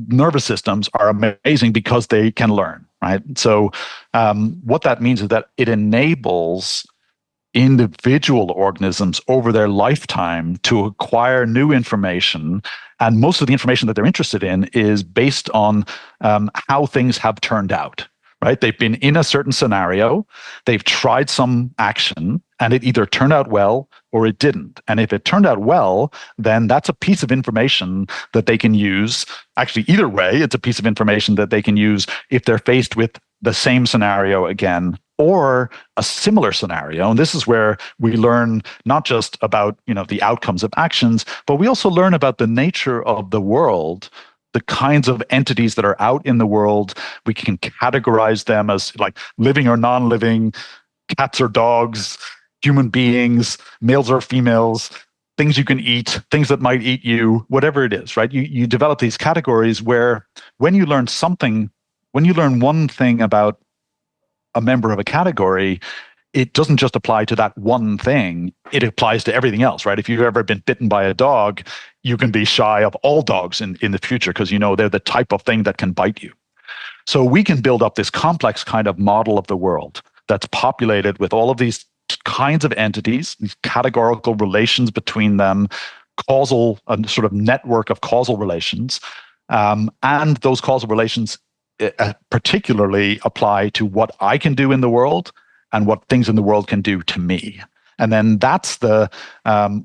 nervous systems are amazing because they can learn, right? So what that means is that it enables individual organisms over their lifetime to acquire new information. And most of the information that they're interested in is based on how things have turned out, right? They've been in a certain scenario, they've tried some action, and it either turned out well or it didn't. And if it turned out well, then that's a piece of information that they can use. Actually, either way, it's a piece of information that they can use if they're faced with the same scenario again or a similar scenario. And this is where we learn not just about, the outcomes of actions, but we also learn about the nature of the world, the kinds of entities that are out in the world. We can categorize them as like living or non-living, cats or dogs, human beings, males or females, things you can eat, things that might eat you, whatever it is, right? You develop these categories where when you learn one thing about a member of a category, it doesn't just apply to that one thing, it applies to everything else, right? If you've ever been bitten by a dog, you can be shy of all dogs in the future because they're the type of thing that can bite you. So we can build up this complex kind of model of the world that's populated with all of these kinds of entities, these categorical relations between them, causal, a sort of network of causal relations, and those causal relations particularly apply to what I can do in the world and what things in the world can do to me. And then that's the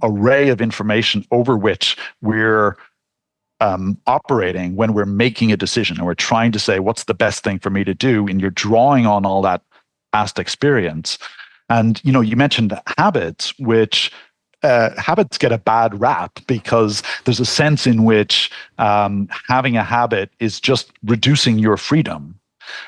array of information over which we're operating when we're making a decision and we're trying to say, what's the best thing for me to do? And you're drawing on all that past experience. And, you mentioned habits, which habits get a bad rap because there's a sense in which having a habit is just reducing your freedom.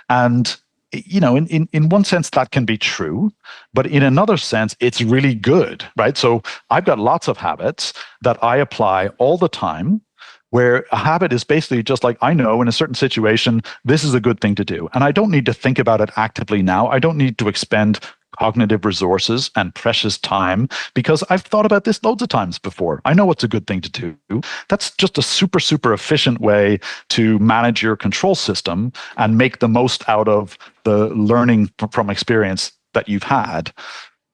And in one sense that can be true, but in another sense, it's really good, right? So I've got lots of habits that I apply all the time, where a habit is basically just like, I know in a certain situation, this is a good thing to do. And I don't need to think about it actively now. I don't need to expend cognitive resources and precious time because I've thought about this loads of times before. I know what's a good thing to do. That's just a super, super efficient way to manage your control system and make the most out of the learning from experience that you've had.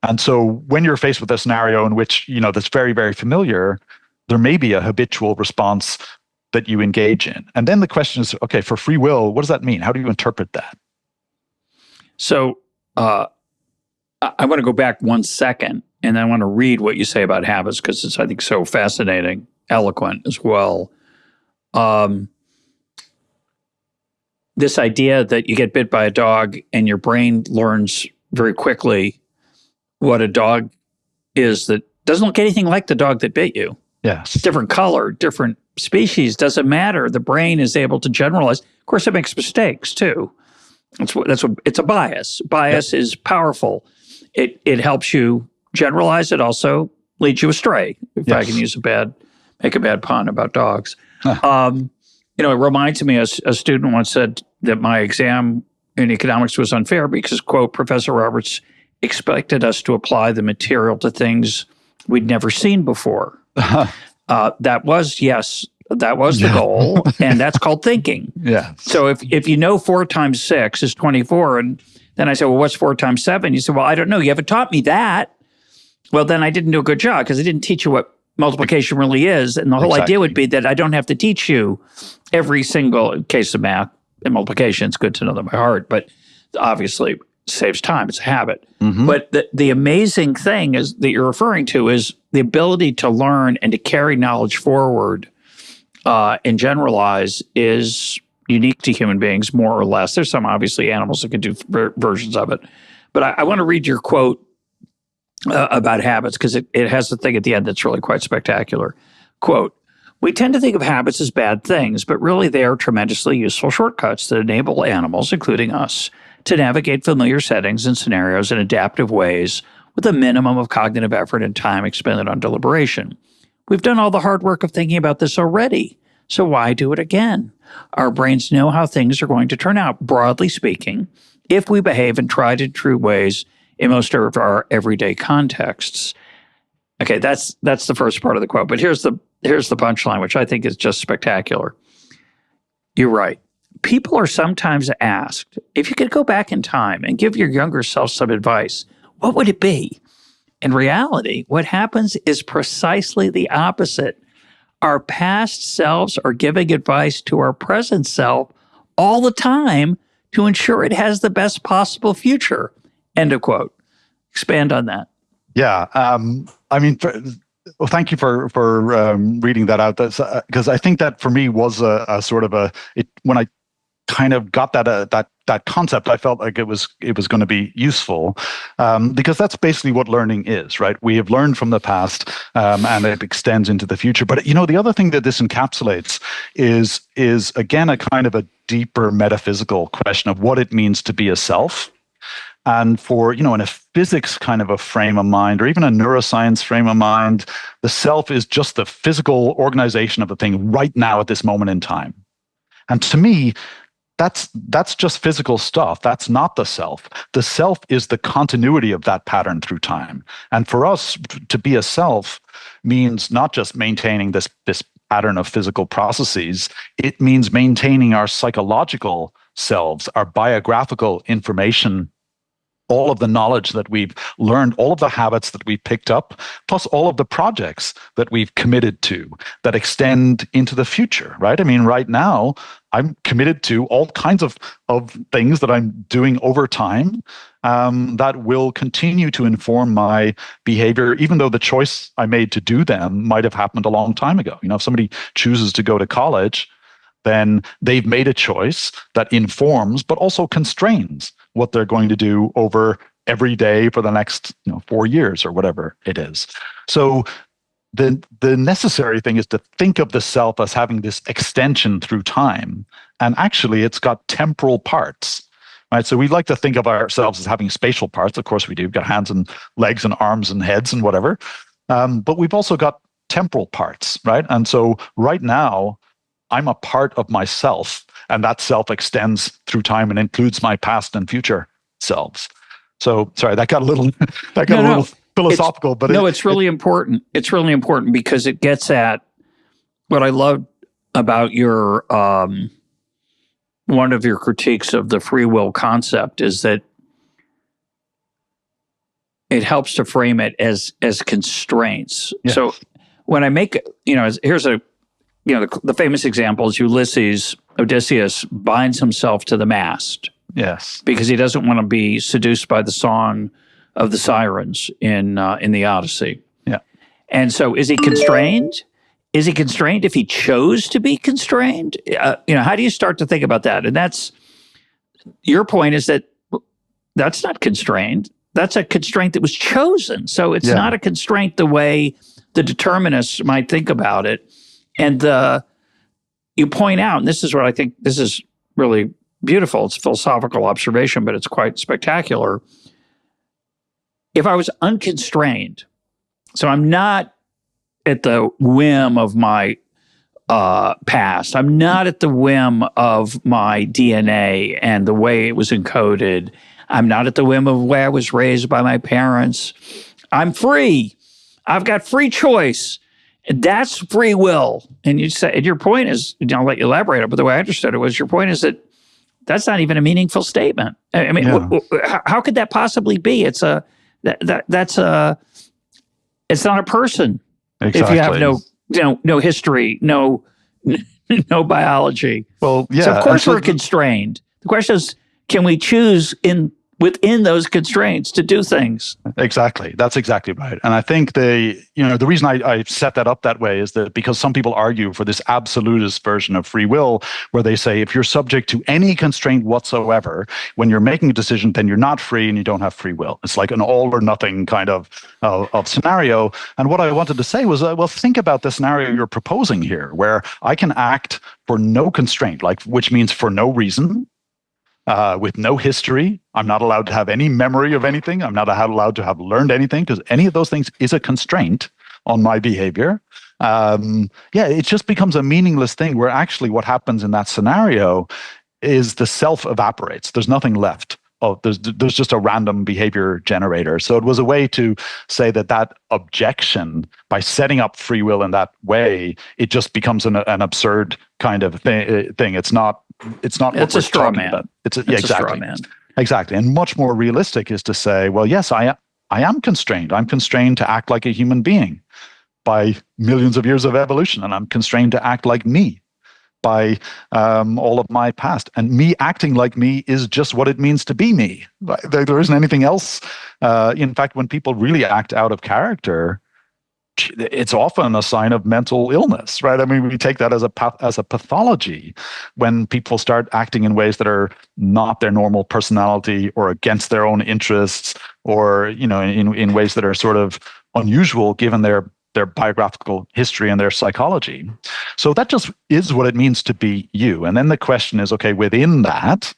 And so when you're faced with a scenario in which, that's very, very familiar, there may be a habitual response that you engage in. And then the question is, okay, for free will, what does that mean? How do you interpret that? So, I want to go back 1 second, and I want to read what you say about habits because it's, I think, so fascinating, eloquent as well. This idea that you get bit by a dog and your brain learns very quickly what a dog is that doesn't look anything like the dog that bit you. Yes. Different color, different species, doesn't matter. The brain is able to generalize. Of course, it makes mistakes too. That's what it's a bias. Bias is powerful. It helps you generalize. It also leads you astray. If I can make a bad pun about dogs. It reminds me, a student once said that my exam in economics was unfair because, quote, Professor Roberts expected us to apply the material to things we'd never seen before. That was the goal, and that's called thinking. Yeah. So if you know 4 times 6 is 24, and then I said, well, what's 4 times 7? You said, well, I don't know. You haven't taught me that. Well, then I didn't do a good job because I didn't teach you what multiplication really is. And the whole idea would be that I don't have to teach you every single case of math and multiplication. It's good to know them by heart, but obviously saves time. It's a habit. Mm-hmm. But the amazing thing is that you're referring to is the ability to learn and to carry knowledge forward and generalize is unique to human beings, more or less. There's some obviously animals that can do versions of it. But I want to read your quote about habits because it has the thing at the end that's really quite spectacular. Quote, we tend to think of habits as bad things, but really they are tremendously useful shortcuts that enable animals, including us, to navigate familiar settings and scenarios in adaptive ways with a minimum of cognitive effort and time expended on deliberation. We've done all the hard work of thinking about this already, so why do it again? Our brains know how things are going to turn out, broadly speaking, if we behave in tried and true ways in most of our everyday contexts. Okay, that's the first part of the quote, but here's the punchline, which I think is just spectacular. You're right. People are sometimes asked, if you could go back in time and give your younger self some advice, what would it be? In reality, what happens is precisely the opposite. Our past selves are giving advice to our present self all the time to ensure it has the best possible future. End of quote. Expand on that. Yeah. Well, thank you for reading that out. Because I think that for me was a sort of when I kind of got that concept, I felt like it was going to be useful because that's basically what learning is, right? We have learned from the past and it extends into the future. But the other thing that this encapsulates is again a kind of a deeper metaphysical question of what it means to be a self. And for, in a physics kind of a frame of mind, or even a neuroscience frame of mind, the self is just the physical organization of the thing right now at this moment in time. And to me, that's just physical stuff. That's not the self. The self is the continuity of that pattern through time. And for us to be a self means not just maintaining this pattern of physical processes, it means maintaining our psychological selves, our biographical information, all of the knowledge that we've learned, all of the habits that we've picked up, plus all of the projects that we've committed to that extend into the future, right? I mean, right now, I'm committed to all kinds of things that I'm doing over time that will continue to inform my behavior, even though the choice I made to do them might have happened a long time ago. If somebody chooses to go to college, then they've made a choice that informs, but also constrains what they're going to do over every day for the next 4 years or whatever it is. So the necessary thing is to think of the self as having this extension through time. And actually, it's got temporal parts, right? So we like to think of ourselves as having spatial parts. Of course we do. We've got hands and legs and arms and heads and whatever. But we've also got temporal parts, right? And so right now, I'm a part of myself, and that self extends through time and includes my past and future selves. So, sorry, that got a little philosophical, but it's really important. It's really important because it gets at what I love about your one of your critiques of the free will concept is that it helps to frame it as constraints. Yes. So when I make, here's the famous example is Odysseus binds himself to the mast. Yes. Because he doesn't want to be seduced by the song of the sirens in the Odyssey. Yeah. And so is he constrained? Is he constrained if he chose to be constrained? How do you start to think about that? And that's your point is that that's not constrained. That's a constraint that was chosen. So it's not a constraint the way the determinists might think about it. And you point out, and this is what I think, this is really beautiful. It's a philosophical observation, but it's quite spectacular. If I was unconstrained, so I'm not at the whim of my past, I'm not at the whim of my DNA and the way it was encoded, I'm not at the whim of the way I was raised by my parents, I'm free. I've got free choice. That's free will. And you say, and your point is, I'll let you elaborate it, but the way I understood it was your point is that that's not even a meaningful statement. I mean, how could that possibly be? It's not a person. Exactly. If you have no history, no biology. Well, yeah. So of course we're constrained. The question is, can we choose within those constraints to do things? Exactly. That's exactly right. And I think the reason I set that up that way is that because some people argue for this absolutist version of free will, where they say if you're subject to any constraint whatsoever, when you're making a decision, then you're not free and you don't have free will. It's like an all or nothing kind of scenario. And what I wanted to say was, well, think about the scenario you're proposing here, where I can act for no constraint, which means for no reason. With no history. I'm not allowed to have any memory of anything. I'm not allowed to have learned anything because any of those things is a constraint on my behavior. It just becomes a meaningless thing where actually what happens in that scenario is the self evaporates. There's nothing left. There's just a random behavior generator. So it was a way to say that objection, by setting up free will in that way, it just becomes an absurd kind of thing. It's not. It's a straw man. Exactly. A straw man. Exactly. And much more realistic is to say, well, yes, I am constrained. I'm constrained to act like a human being by millions of years of evolution, and I'm constrained to act like me by all of my past. And me acting like me is just what it means to be me. There isn't anything else. In fact, when people really act out of character, it's often a sign of mental illness, right? I mean, we take that as a pathology when people start acting in ways that are not their normal personality or against their own interests, or in ways that are sort of unusual given their biographical history and their psychology. So that just is what it means to be you. And then the question is, okay, within that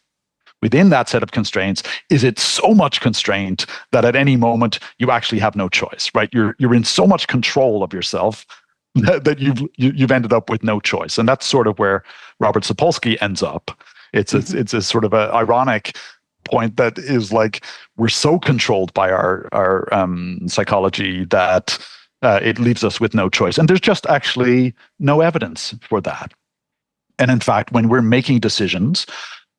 set of constraints, is it so much constraint that at any moment you actually have no choice, right? You're in so much control of yourself that you've ended up with no choice. And that's sort of where Robert Sapolsky ends up. It's a sort of an ironic point that is like, we're so controlled by our psychology that it leaves us with no choice. And there's just actually no evidence for that. And in fact, when we're making decisions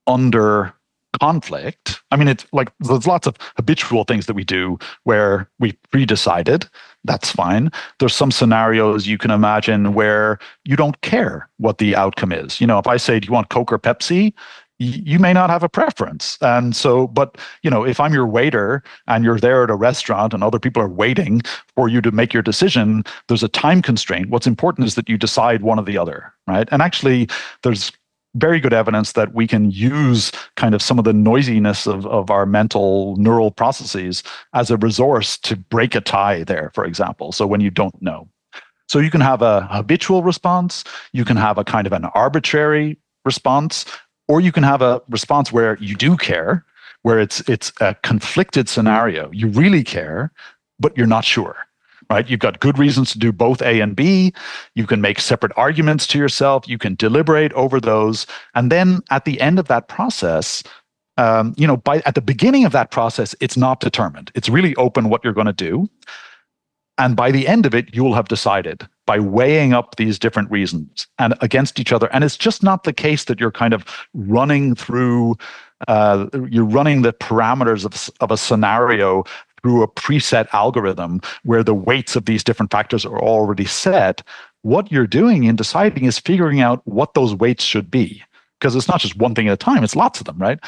under conflict, I mean, it's like there's lots of habitual things that we do where we pre-decided, that's fine. There's some scenarios you can imagine where you don't care what the outcome is. If I say, do you want Coke or Pepsi? You may not have a preference. And so, but, if I'm your waiter and you're there at a restaurant and other people are waiting for you to make your decision, there's a time constraint. What's important is that you decide one or the other, right? And actually, there's very good evidence that we can use kind of some of the noisiness of our mental neural processes as a resource to break a tie there, for example. So when you don't know. So you can have a habitual response, you can have a kind of an arbitrary response, Or you can have a response where you do care, where it's a conflicted scenario. You really care, but you're not sure, right? You've got good reasons to do both A and B. You can make separate arguments to yourself. You can deliberate over those. And then at the end of that process, at the beginning of that process, it's not determined. It's really open what you're going to do. And by the end of it, you'll have decided by weighing up these different reasons and against each other. And it's just not the case that you're kind of running through, you're running the parameters of a scenario through a preset algorithm where the weights of these different factors are already set. What you're doing in deciding is figuring out what those weights should be. Because it's not just one thing at a time, it's lots of them, right?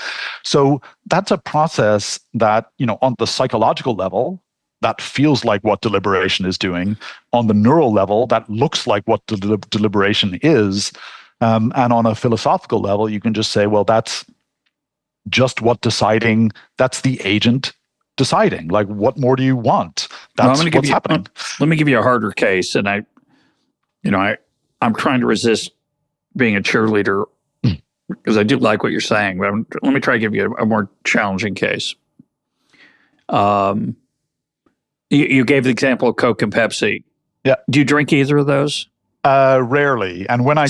So that's a process that, on the psychological level, that feels like what deliberation is doing. On the neural level, that looks like what deliberation is. And on a philosophical level, you can just say, well, that's just what deciding, that's the agent deciding. Like, what more do you want? That's what's happening. Let me give you a harder case. And I'm trying to resist being a cheerleader because I do like what you're saying, but let me try to give you a more challenging case. You gave the example of Coke and Pepsi. Yeah. Do you drink either of those? Rarely. And when I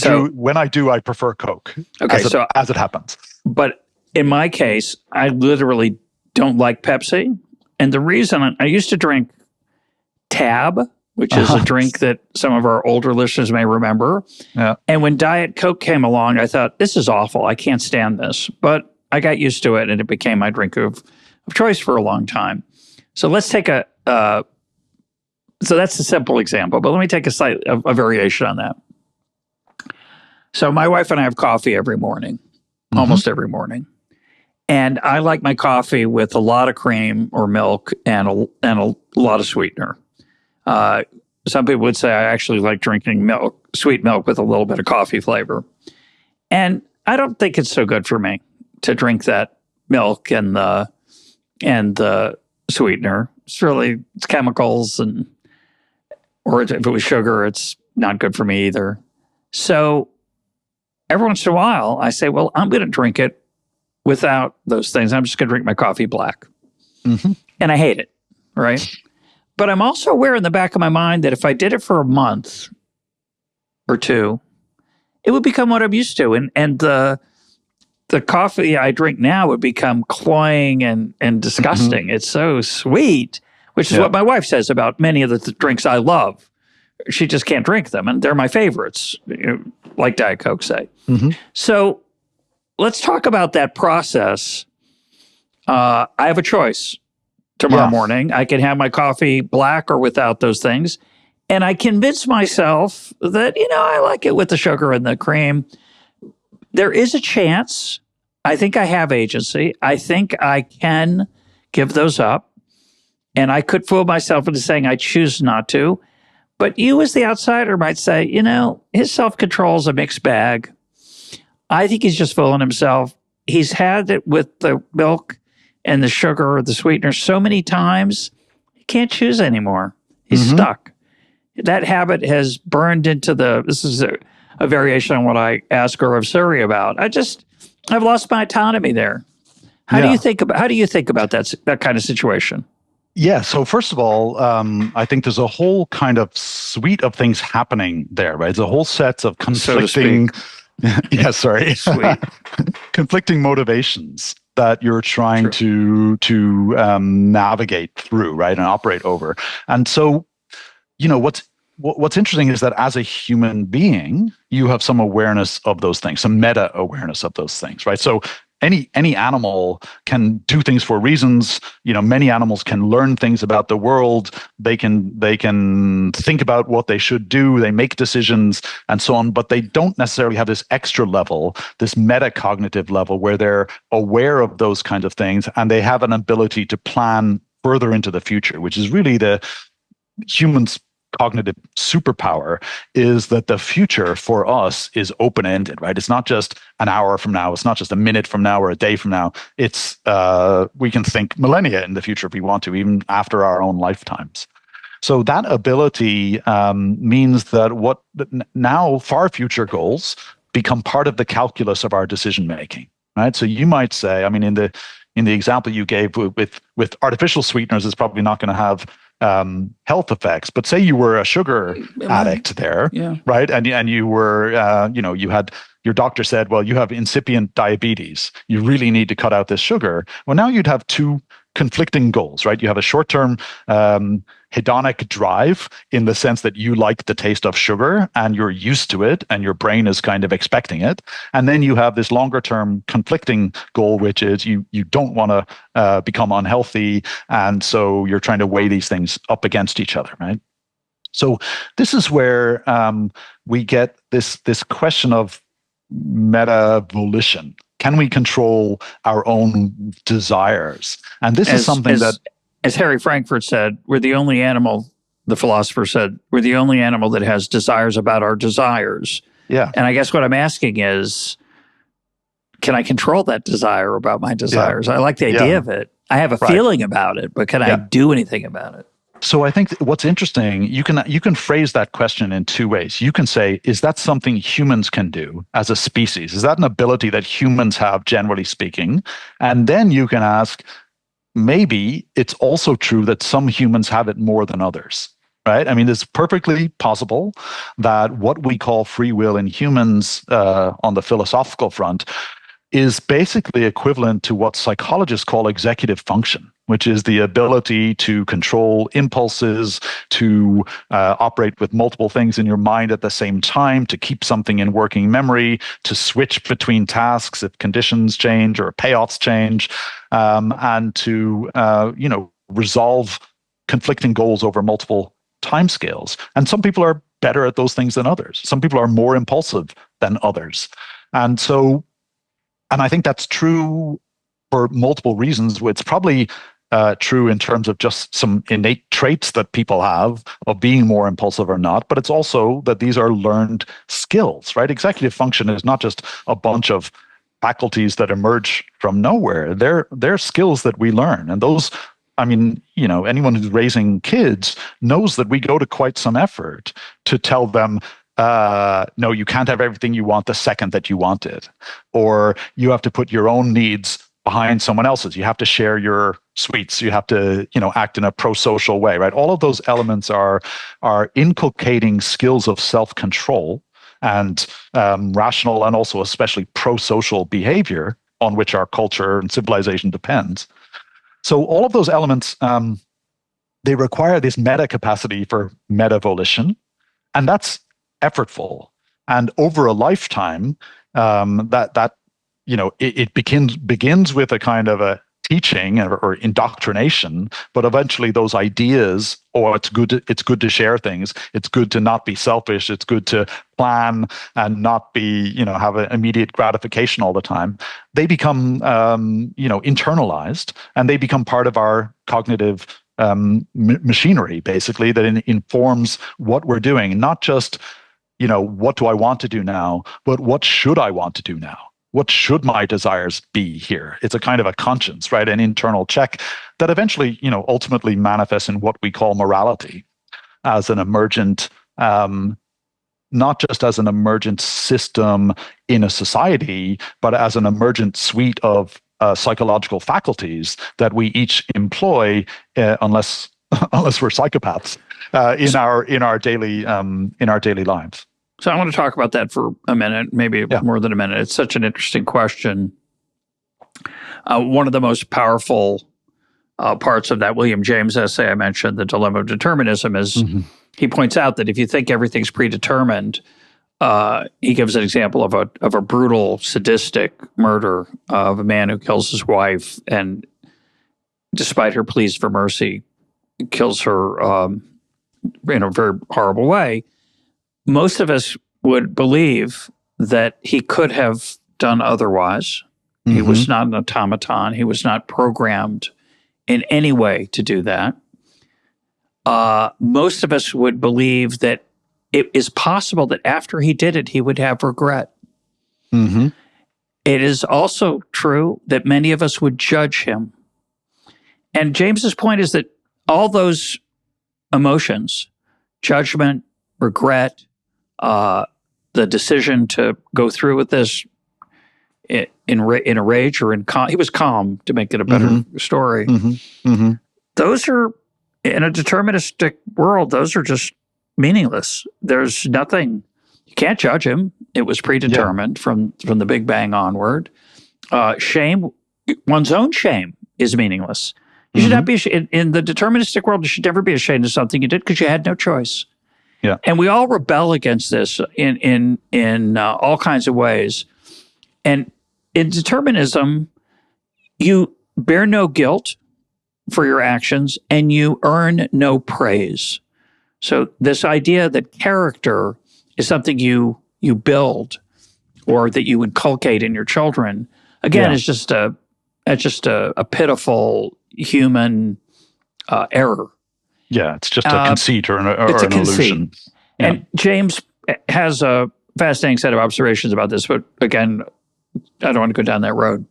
do, I prefer Coke. Okay, as it happens. But in my case, I literally don't like Pepsi. And the reason I used to drink Tab, which is a drink that some of our older listeners may remember. Yeah. And when Diet Coke came along, I thought, this is awful. I can't stand this. But I got used to it, and it became my drink of choice for a long time. So let's take so that's a simple example, but let me take a variation on that. So my wife and I have coffee every morning, almost every morning. And I like my coffee with a lot of cream or milk and a lot of sweetener. Some people would say I actually like drinking sweet milk with a little bit of coffee flavor. And I don't think it's so good for me to drink that milk and the sweetener. It's chemicals, or if it was sugar, it's not good for me either. So every once in a while, I say, well, I'm going to drink it without those things. I'm just going to drink my coffee black. Mm-hmm. And I hate it, right? But I'm also aware in the back of my mind that if I did it for a month or two, it would become what I'm used to. And the coffee I drink now would become cloying and disgusting. Mm-hmm. It's so sweet, which is what my wife says about many of the drinks I love. She just can't drink them, and they're my favorites, like Diet Coke, say. Mm-hmm. So let's talk about that process. I have a choice tomorrow morning. I can have my coffee black or without those things, and I convince myself that, I like it with the sugar and the cream. There is a chance. I think I have agency. I think I can give those up. And I could fool myself into saying I choose not to. But you as the outsider might say, his self-control is a mixed bag. I think he's just fooling himself. He's had it with the milk and the sugar or the sweetener so many times, he can't choose anymore. He's stuck. That habit has burned into this is a variation on what I asked Gaurav Suri about. I've lost my autonomy there. How do you think about that kind of situation? Yeah. So first of all, I think there's a whole kind of suite of things happening there, right? There's a whole set of conflicting, conflicting motivations that you're trying to navigate through, right, and operate over. And so, what's interesting is that as a human being, you have some awareness of those things, some meta awareness of those things, right? So any animal can do things for reasons. Many animals can learn things about the world. They can think about what they should do. They make decisions and so on, but they don't necessarily have this extra level, this metacognitive level where they're aware of those kinds of things and they have an ability to plan further into the future, which is really the human's cognitive superpower, is that the future for us is open-ended, right? It's not just an hour from now. It's not just a minute from now or a day from now. It's we can think millennia in the future if we want to, even after our own lifetimes. So that ability means that what now far future goals become part of the calculus of our decision making, right? So you might say, I mean, in the example you gave with artificial sweeteners, it's probably not going to have health effects. But say you were a sugar addict there, yeah. right? And you were, you had, your doctor said, well, you have incipient diabetes. You really need to cut out this sugar. Well, now you'd have two conflicting goals, right? You have a short-term hedonic drive in the sense that you like the taste of sugar and you're used to it and your brain is kind of expecting it. And then you have this longer-term conflicting goal, which is you don't want to become unhealthy. And so you're trying to weigh these things up against each other, right? So this is where we get this question of meta volition. Can we control our own desires? And this is something that, as Harry Frankfurt said, we're the only animal, the philosopher said, we're the only animal that has desires about our desires. Yeah. And I guess what I'm asking is, can I control that desire about my desires? I like the idea of it. I have a feeling about it, but can I do anything about it? So I think what's interesting, you can phrase that question in two ways. You can say, is that something humans can do as a species? Is that an ability that humans have, generally speaking? And then you can ask, maybe it's also true that some humans have it more than others, right? I mean, it's perfectly possible that what we call free will in humans on the philosophical front is basically equivalent to what psychologists call executive function, which is the ability to control impulses, to operate with multiple things in your mind at the same time, to keep something in working memory, to switch between tasks if conditions change or payoffs change, and to resolve conflicting goals over multiple timescales. And some people are better at those things than others. Some people are more impulsive than others. And I think that's true for multiple reasons. It's probably true in terms of just some innate traits that people have of being more impulsive or not, but it's also that these are learned skills, right? Executive function is not just a bunch of faculties that emerge from nowhere. They're skills that we learn. And those, I mean, anyone who's raising kids knows that we go to quite some effort to tell them, no, you can't have everything you want the second that you want it, or you have to put your own needs behind someone else's. You have to share your sweets. You have to, act in a pro-social way, right? All of those elements are inculcating skills of self-control and rational and also especially pro-social behavior on which our culture and civilization depends. So all of those elements, they require this meta capacity for meta volition, and that's effortful. And over a lifetime, it begins with a kind of a teaching or indoctrination, but eventually those ideas, it's good to share things. It's good to not be selfish. It's good to plan and not be, have an immediate gratification all the time. They become, internalized, and they become part of our cognitive machinery, basically, that informs what we're doing. Not just, what do I want to do now, but what should I want to do now? What should my desires be here? It's a kind of a conscience, right? An internal check that eventually, ultimately manifests in what we call morality as an emergent, not just as an emergent system in a society, but as an emergent suite of psychological faculties that we each employ, unless we're psychopaths, in our daily lives. So I want to talk about that for a minute, maybe more than a minute. It's such an interesting question. One of the most powerful parts of that William James essay I mentioned, The Dilemma of Determinism, is he points out that if you think everything's predetermined, he gives an example of a brutal, sadistic murder of a man who kills his wife and, despite her pleas for mercy, kills her in a very horrible way. Most of us would believe that he could have done otherwise. He was not an automaton. He was not programmed in any way to do that. Most of us would believe that it is possible that after he did it, he would have regret. It is also true that many of us would judge him. And James's point is that all those emotions, judgment, regret, the decision to go through with this in a rage or in calm. He was calm, to make it a better story. Those are, in a deterministic world, those are just meaningless. There's nothing, you can't judge him. It was predetermined from the Big Bang onward. Shame, one's own shame is meaningless. You should not be ashamed. In the deterministic world, you should never be ashamed of something you did because you had no choice. Yeah. And we all rebel against this in all kinds of ways. And in determinism, you bear no guilt for your actions and you earn no praise. So this idea that character is something you build or that you inculcate in your children, again, is just a pitiful human error. Yeah, it's just a conceit or an illusion. Yeah. And James has a fascinating set of observations about this, but again, I don't want to go down that road.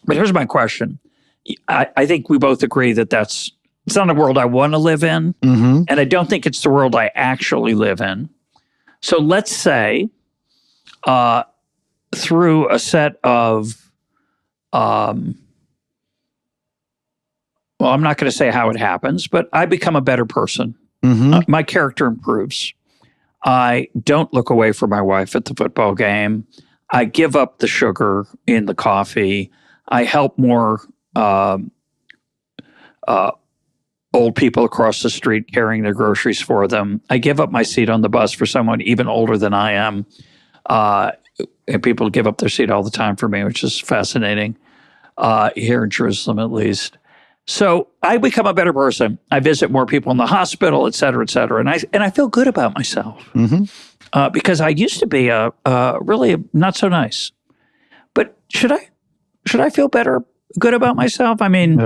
But here's my question. I think we both agree that it's not a world I want to live in, and I don't think it's the world I actually live in. So let's say through a set of, well, I'm not going to say how it happens, but I become a better person. My character improves. I don't look away from my wife at the football game. I give up the sugar in the coffee. I help more old people across the street carrying their groceries for them. I give up my seat on the bus for someone even older than I am. And people give up their seat all the time for me, which is fascinating, here in Jerusalem at least. So I become a better person. I visit more people in the hospital, et cetera, et cetera. And I feel good about myself because I used to be really not so nice. But should I feel good about myself? I mean,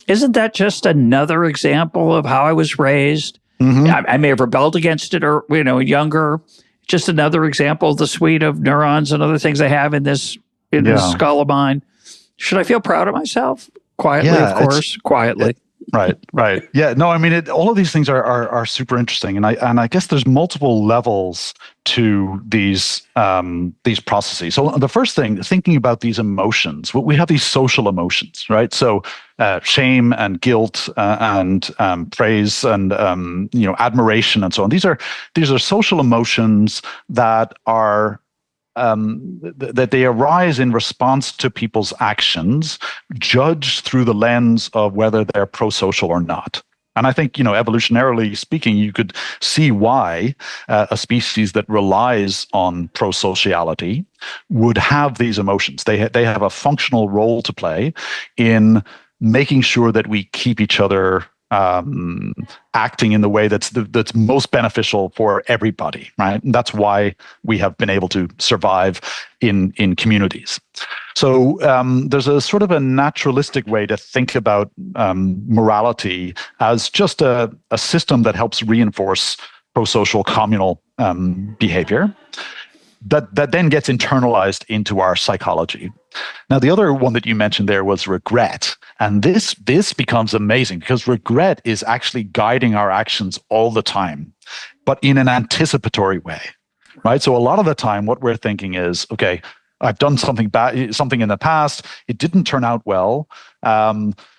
isn't that just another example of how I was raised? I may have rebelled against it or, younger. Just another example of the suite of neurons and other things I have in this skull of mine. Should I feel proud of myself? Quietly, of course, quietly. Right. Yeah. No, I mean, all of these things are super interesting, and I guess there's multiple levels to these processes. So the first thing, thinking about these emotions, we have these social emotions, right? So shame and guilt and praise and admiration and so on. These are social emotions that are that they arise in response to people's actions, judged through the lens of whether they're pro-social or not. And I think, evolutionarily speaking, you could see why a species that relies on pro-sociality would have these emotions. They have a functional role to play in making sure that we keep each other acting in the way that's most beneficial for everybody, right? And that's why we have been able to survive in communities. So there's a sort of a naturalistic way to think about morality as just a system that helps reinforce pro-social communal behavior that then gets internalized into our psychology. Now, the other one that you mentioned there was regret. And this becomes amazing because regret is actually guiding our actions all the time, but in an anticipatory way, right? So a lot of the time, what we're thinking is, okay, I've done something bad, something in the past. It didn't turn out well.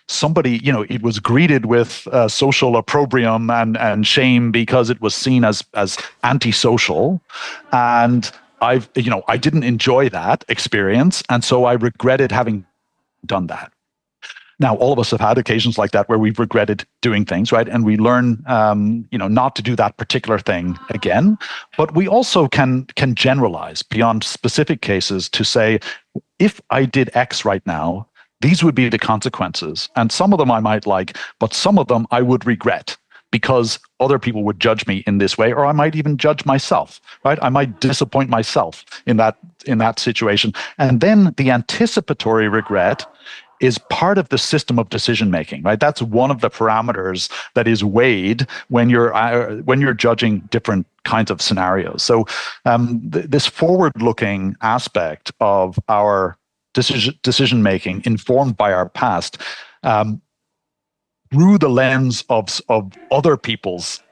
Somebody, it was greeted with social opprobrium and shame because it was seen as antisocial. And I didn't enjoy that experience. And so I regretted having done that. Now, all of us have had occasions like that where we've regretted doing things, right? And we learn, not to do that particular thing again. But we also can generalize beyond specific cases to say, if I did X right now, these would be the consequences. And some of them I might like, but some of them I would regret because other people would judge me in this way, or I might even judge myself, right? I might disappoint myself in that situation. And then the anticipatory regret is part of the system of decision making, right? That's one of the parameters that is weighed when you're judging different kinds of scenarios. So this forward-looking aspect of our decision making, informed by our past, through the lens of other people's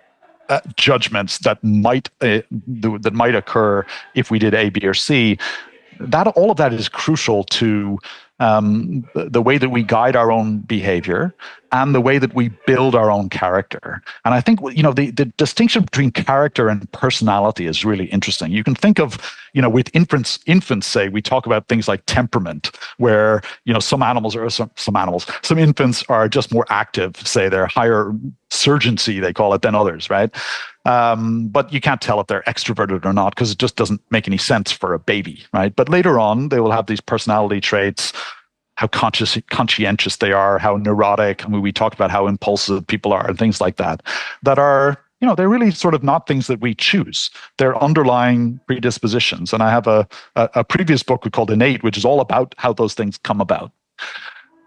judgments that might occur if we did A, B, or C. That all of that is crucial to the way that we guide our own behavior and the way that we build our own character. And I think the distinction between character and personality is really interesting. You can think of with infants say we talk about things like temperament, where some infants are just more active, say they're higher surgency, they call it, than others, right? But you can't tell if they're extroverted or not because it just doesn't make any sense for a baby, right? But later on, they will have these personality traits, how conscientious they are, how neurotic. I mean, we talked about how impulsive people are and things like that, that are, they're really sort of not things that we choose. They're underlying predispositions. And I have a previous book called Innate, which is all about how those things come about.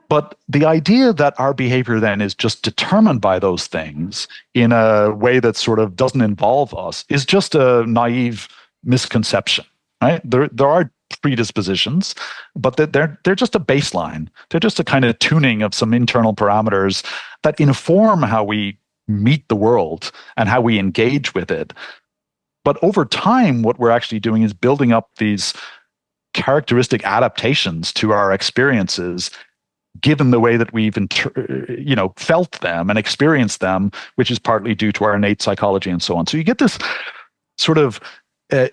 But the idea that our behavior then is just determined by those things in a way that sort of doesn't involve us is just a naive misconception, right? There are predispositions, but they're just a baseline. They're just a kind of tuning of some internal parameters that inform how we meet the world and how we engage with it. But over time, what we're actually doing is building up these characteristic adaptations to our experiences, given the way that we've felt them and experienced them, which is partly due to our innate psychology and so on. So you get this sort of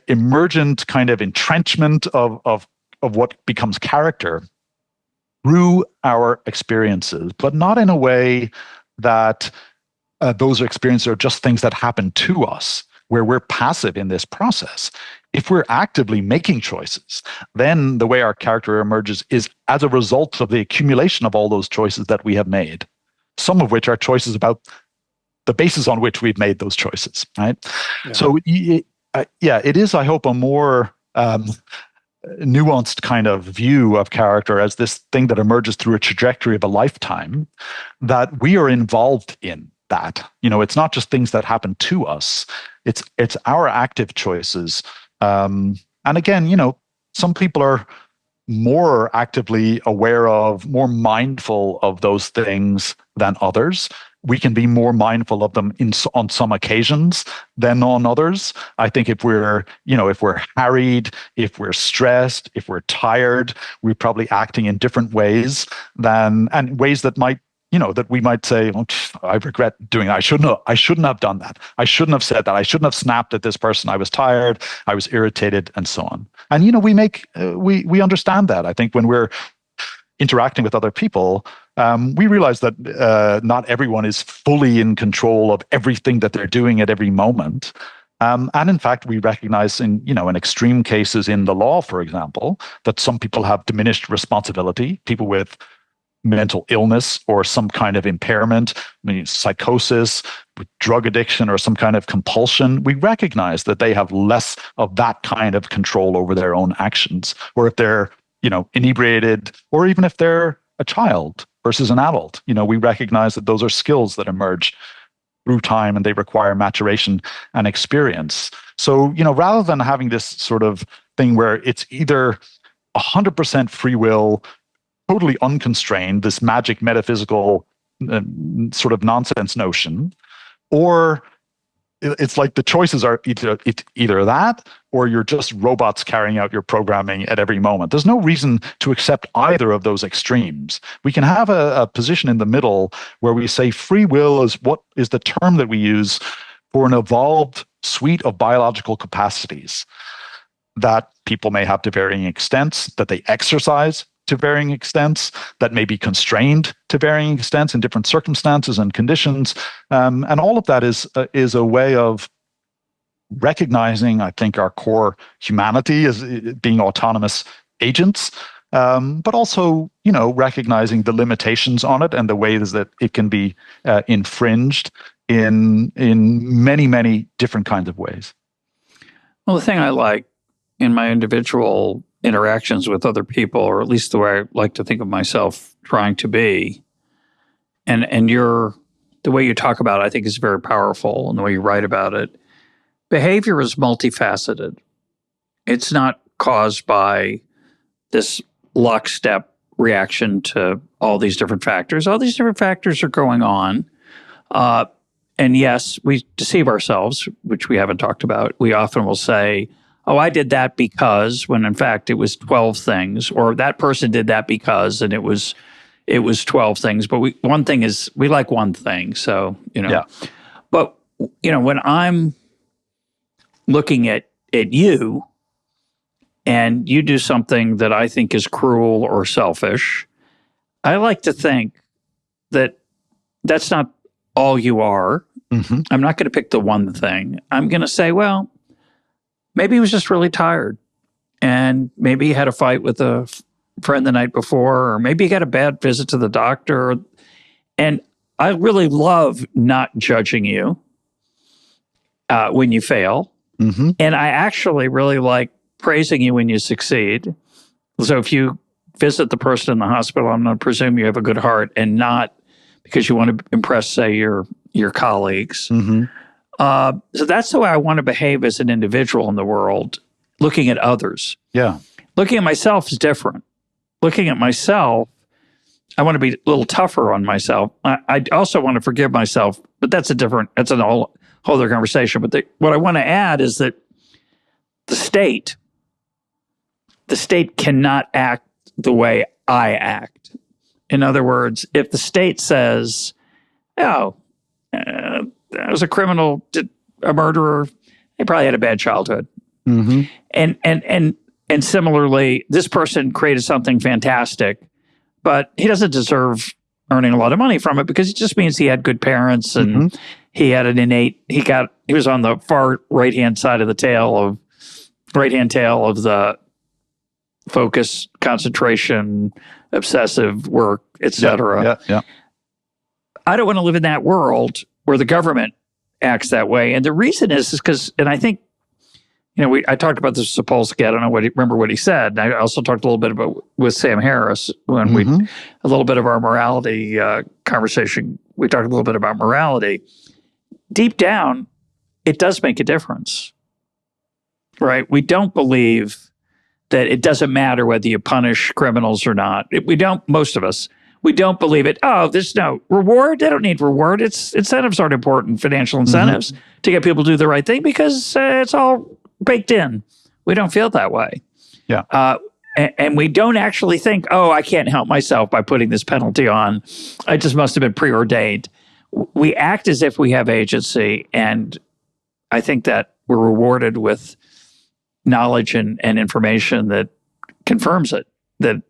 emergent kind of entrenchment of what becomes character through our experiences, but not in a way that those experiences are just things that happen to us, where we're passive in this process. If we're actively making choices, then the way our character emerges is as a result of the accumulation of all those choices that we have made, some of which are choices about the basis on which we've made those choices, right? Yeah. So, it is, I hope, a more nuanced kind of view of character as this thing that emerges through a trajectory of a lifetime, that we are involved in that. It's not just things that happen to us. It's our active choices. And again, some people are more actively aware of, more mindful of those things than others. We can be more mindful of them on some occasions than on others. I think if we're harried, if we're stressed, if we're tired, we're probably acting in different ways and ways that might, that we might say, oh, I regret doing that. I shouldn't have done that. I shouldn't have said that. I shouldn't have snapped at this person. I was tired. I was irritated, and so on. And we understand that. I think when we're interacting with other people, we realize that not everyone is fully in control of everything that they're doing at every moment. And in fact, we recognize in extreme cases in the law, for example, that some people have diminished responsibility, people with mental illness or some kind of impairment, psychosis, with drug addiction or some kind of compulsion. We recognize that they have less of that kind of control over their own actions, or if they're inebriated, or even if they're a child versus an adult. We recognize that those are skills that emerge through time and they require maturation and experience. So, rather than having this sort of thing where it's either 100% free will, totally unconstrained, this magic metaphysical sort of nonsense notion, or it's like the choices are either that or you're just robots carrying out your programming at every moment. There's no reason to accept either of those extremes. We can have a position in the middle where we say free will is what is the term that we use for an evolved suite of biological capacities that people may have to varying extents, that they exercise to varying extents, that may be constrained to varying extents in different circumstances and conditions. And all of that is a way of recognizing, I think, our core humanity as being autonomous agents, but also, recognizing the limitations on it and the ways that it can be infringed in many, many different kinds of ways. Well, the thing I like in my individual interactions with other people, or at least the way I like to think of myself trying to be, and the way you talk about it, I think is very powerful, and the way you write about it. Behavior is multifaceted. It's not caused by this lockstep reaction to all these different factors. All these different factors are going on. and yes, we deceive ourselves, which we haven't talked about. We often will say, oh, I did that because, when in fact it was 12 things, or that person did that because, and it was 12 things. But one thing is, we like one thing. So, Yeah. But, when I'm looking at you and you do something that I think is cruel or selfish, I like to think that that's not all you are. Mm-hmm. I'm not going to pick the one thing. I'm going to say, well, maybe he was just really tired, and maybe he had a fight with a friend the night before, or maybe he got a bad visit to the doctor. And I really love not judging you when you fail. Mm-hmm. And I actually really like praising you when you succeed. So if you visit the person in the hospital, I'm going to presume you have a good heart, and not because you want to impress, say, your colleagues. Mm-hmm. So that's the way I want to behave as an individual in the world, looking at others. Yeah. Looking at myself is different. Looking at myself, I want to be a little tougher on myself. I also want to forgive myself, but that's a whole other conversation. But what I want to add is that the state cannot act the way I act. In other words, if the state says, oh, that was a criminal, a murderer, they probably had a bad childhood. Mm-hmm. And similarly, this person created something fantastic, but he doesn't deserve earning a lot of money from it, because it just means he had good parents, and he had an innate, he was on the far right-hand side of the right-hand tail of the focus, concentration, obsessive work, etc. Yeah. I don't want to live in that world where the government acts that way. And the reason is because, and I think, I talked about this with Sapolsky. I don't remember what he said. And I also talked a little bit about with Sam Harris when a little bit of our morality conversation. We talked a little bit about morality. Deep down, it does make a difference, right? We don't believe that it doesn't matter whether you punish criminals or not. Most of us, we don't believe it. Oh, there's no reward. They don't need reward. Incentives aren't important, financial incentives to get people to do the right thing, because it's all baked in. We don't feel that way. Yeah. And we don't actually think, oh, I can't help myself by putting this penalty on. I just must have been preordained. We act as if we have agency. And I think that we're rewarded with knowledge and information that confirms it, that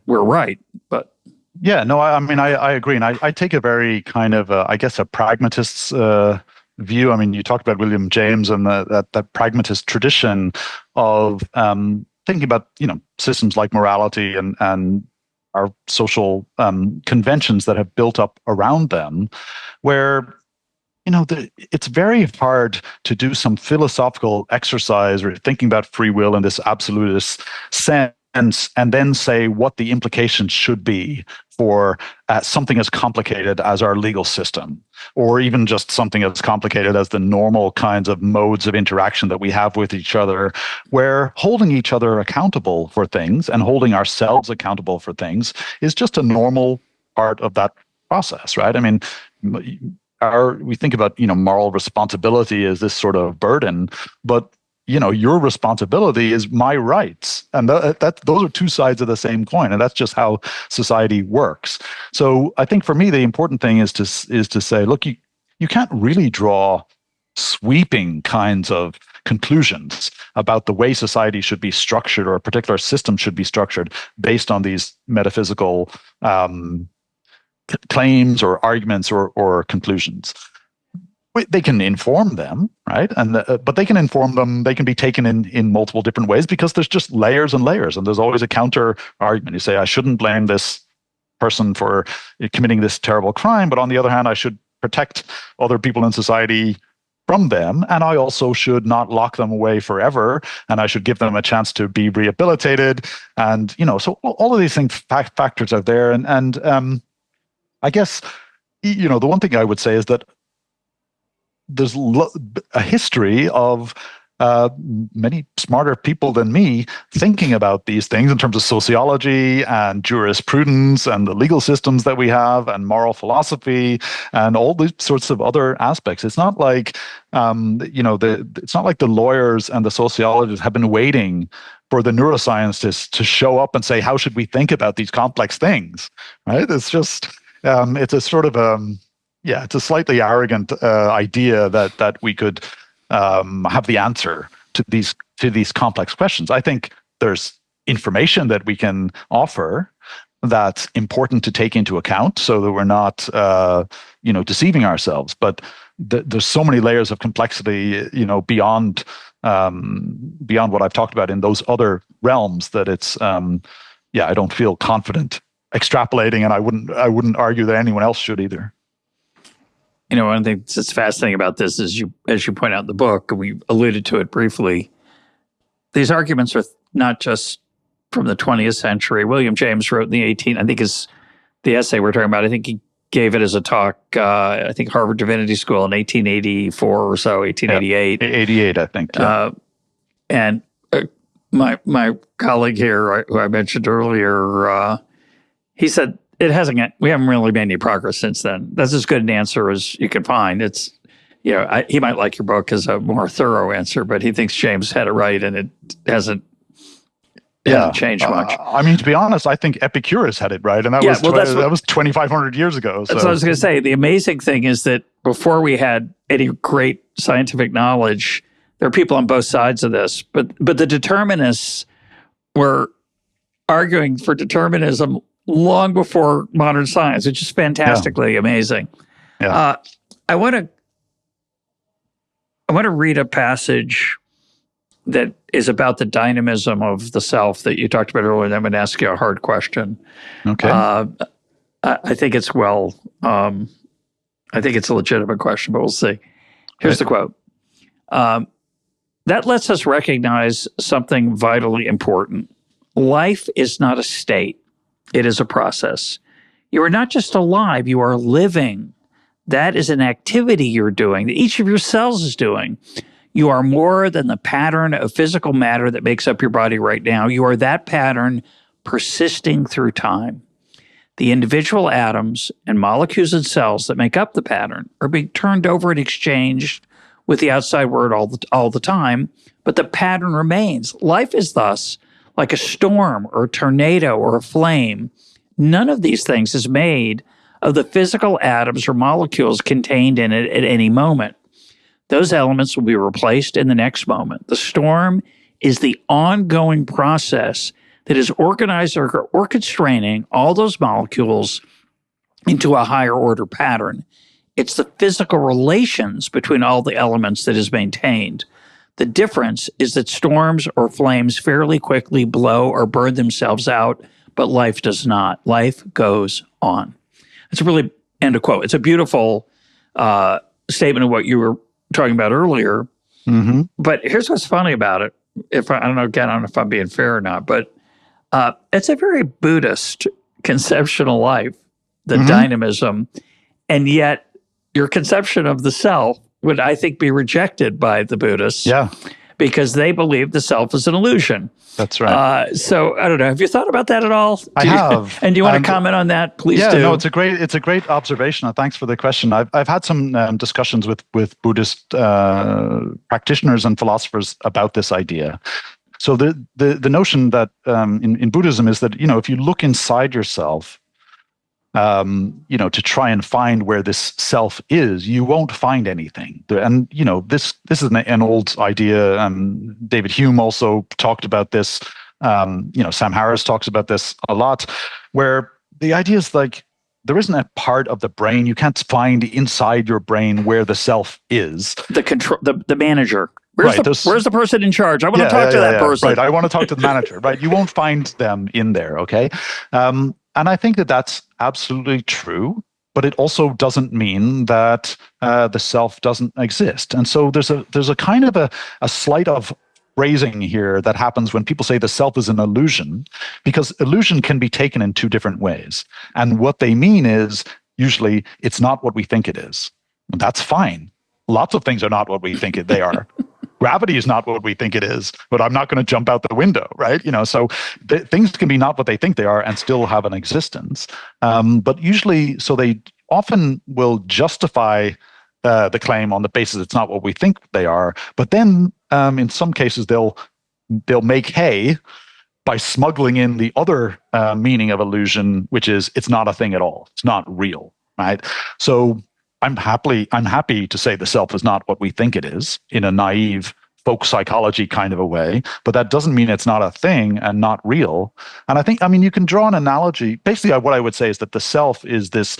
we're right. But yeah, no, I agree. And I take a very kind of, I guess, a pragmatist's view. I mean, you talked about William James and that pragmatist tradition of thinking about, systems like morality and our social conventions that have built up around them, where it's very hard to do some philosophical exercise or thinking about free will in this absolutist sense, and then say what the implications should be for something as complicated as our legal system, or even just something as complicated as the normal kinds of modes of interaction that we have with each other, where holding each other accountable for things and holding ourselves accountable for things is just a normal part of that process, right? I mean, we think about, moral responsibility as this sort of burden, but your responsibility is my rights, and those are two sides of the same coin, and that's just how society works. So I think for me, the important thing is to say, look, you can't really draw sweeping kinds of conclusions about the way society should be structured or a particular system should be structured based on these metaphysical claims or arguments or conclusions. They can inform them, right? But they can inform them. They can be taken in multiple different ways, because there's just layers and layers, and there's always a counter argument. You say, I shouldn't blame this person for committing this terrible crime, but on the other hand, I should protect other people in society from them, and I also should not lock them away forever, and I should give them a chance to be rehabilitated. And so all of these things factors are there, and I guess the one thing I would say is that there's a history of many smarter people than me thinking about these things in terms of sociology and jurisprudence and the legal systems that we have and moral philosophy and all these sorts of other aspects. It's not like it's not like the lawyers and the sociologists have been waiting for the neuroscientists to show up and say, how should we think about these complex things, right? It's just, it's a sort of, it's a slightly arrogant idea that we could have the answer to these complex questions. I think there's information that we can offer that's important to take into account so that we're not, deceiving ourselves. But there's so many layers of complexity, beyond what I've talked about in those other realms that it's, I don't feel confident extrapolating, and I wouldn't argue that anyone else should either. One of the things that's fascinating about this is, as you point out in the book, and we alluded to it briefly, these arguments are not just from the 20th century. William James wrote in the I think is the essay we're talking about. I think he gave it as a talk, I think Harvard Divinity School in 1884 or so, 1888. Yeah, 88, I think. Yeah. And my colleague here, who I mentioned earlier, he said, we haven't really made any progress since then. That's as good an answer as you can find. It's, he might like your book as a more thorough answer, but he thinks James had it right, and it hasn't changed much. To be honest, I think Epicurus had it right, and that was 2,500 years ago. So. That's what I was going to say. The amazing thing is that before we had any great scientific knowledge, there are people on both sides of this, but the determinists were arguing for determinism long before modern science, which is fantastically amazing. Yeah. I want to read a passage that is about the dynamism of the self that you talked about earlier, and I'm going to ask you a hard question. Okay. I think it's I think it's a legitimate question, but we'll see. Here's the quote. That lets us recognize something vitally important. Life is not a state. It is a process. You are not just alive, you are living. That is an activity you're doing, that each of your cells is doing. You are more than the pattern of physical matter that makes up your body right now. You are that pattern persisting through time. The individual atoms and molecules and cells that make up the pattern are being turned over and exchanged with the outside world all the time, but the pattern remains. Life is thus like a storm or a tornado or a flame. None of these things is made of the physical atoms or molecules contained in it at any moment. Those elements will be replaced in the next moment. The storm is the ongoing process that is organized or orchestrating all those molecules into a higher order pattern. It's the physical relations between all the elements that is maintained. The difference is that storms or flames fairly quickly blow or burn themselves out, but life does not. Life goes on. It's a really, end of quote. It's a beautiful statement of what you were talking about earlier. Mm-hmm. But here's what's funny about it. I don't know if I'm being fair or not, but it's a very Buddhist conception of life, the dynamism, and yet your conception of the self would, I think, be rejected by the Buddhists. Yeah. Because they believe the self is an illusion. That's right. So I don't know. Have you thought about that at all? I have. And do you want to comment on that? Please do. No, it's a great observation. Thanks for the question. I've had some discussions with Buddhist practitioners and philosophers about this idea. So the notion that in Buddhism is that, if you look inside yourself, to try and find where this self is, you won't find anything. And, this is an old idea. David Hume also talked about this. Sam Harris talks about this a lot, where the idea is like, there isn't a part of the brain. You can't find inside your brain where the self is. The manager. Where's the person in charge? I want to talk to that person. Right. I want to talk to the manager. Right. You won't find them in there. Okay. And I think that that's absolutely true, but it also doesn't mean that the self doesn't exist. And so there's a kind of a slight of phrasing here that happens when people say the self is an illusion, because illusion can be taken in two different ways. And what they mean is usually it's not what we think it is. That's fine. Lots of things are not what we think they are. gravity is not what we think it is, but I'm not going to jump out the window, right? So things can be not what they think they are and still have an existence. But usually, so they often will justify the claim on the basis it's not what we think they are. But then in some cases, they'll make hay by smuggling in the other meaning of illusion, which is it's not a thing at all. It's not real, right? So I'm happy to say the self is not what we think it is in a naive folk psychology kind of a way, but that doesn't mean it's not a thing and not real. And I mean, you can draw an analogy. Basically, what I would say is that the self is this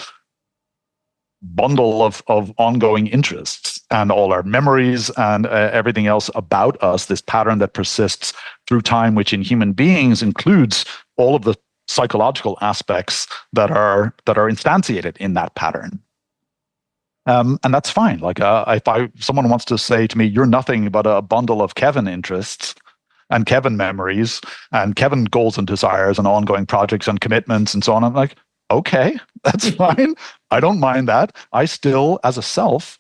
bundle of ongoing interests and all our memories and everything else about us, this pattern that persists through time, which in human beings includes all of the psychological aspects that are instantiated in that pattern. And that's fine. Like if someone wants to say to me, you're nothing but a bundle of Kevin interests and Kevin memories and Kevin goals and desires and ongoing projects and commitments and so on, I'm like, okay, that's fine. I don't mind that. I still, as a self,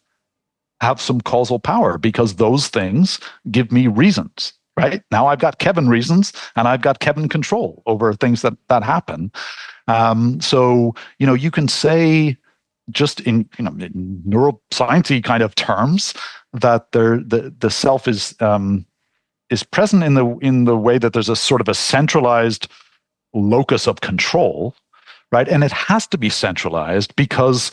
have some causal power because those things give me reasons, right? Now I've got Kevin reasons and I've got Kevin control over things that happen. So, you can say, just in neuroscience kind of terms, that the self is present in the way that there's a sort of a centralized locus of control, right? And it has to be centralized because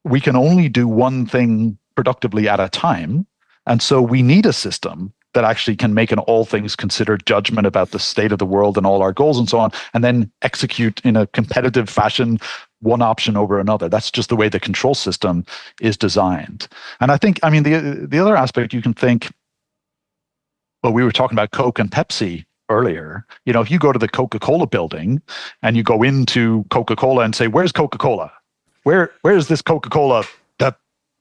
we can only do one thing productively at a time, and so we need a system that actually can make an all things considered judgment about the state of the world and all our goals and so on, and then execute in a competitive fashion one option over another. That's just the way the control system is designed. And I mean, the other aspect you can think, well, we were talking about Coke and Pepsi earlier. If you go to the Coca-Cola building and you go into Coca-Cola and say, where's Coca-Cola? Where's this Coca-Cola, that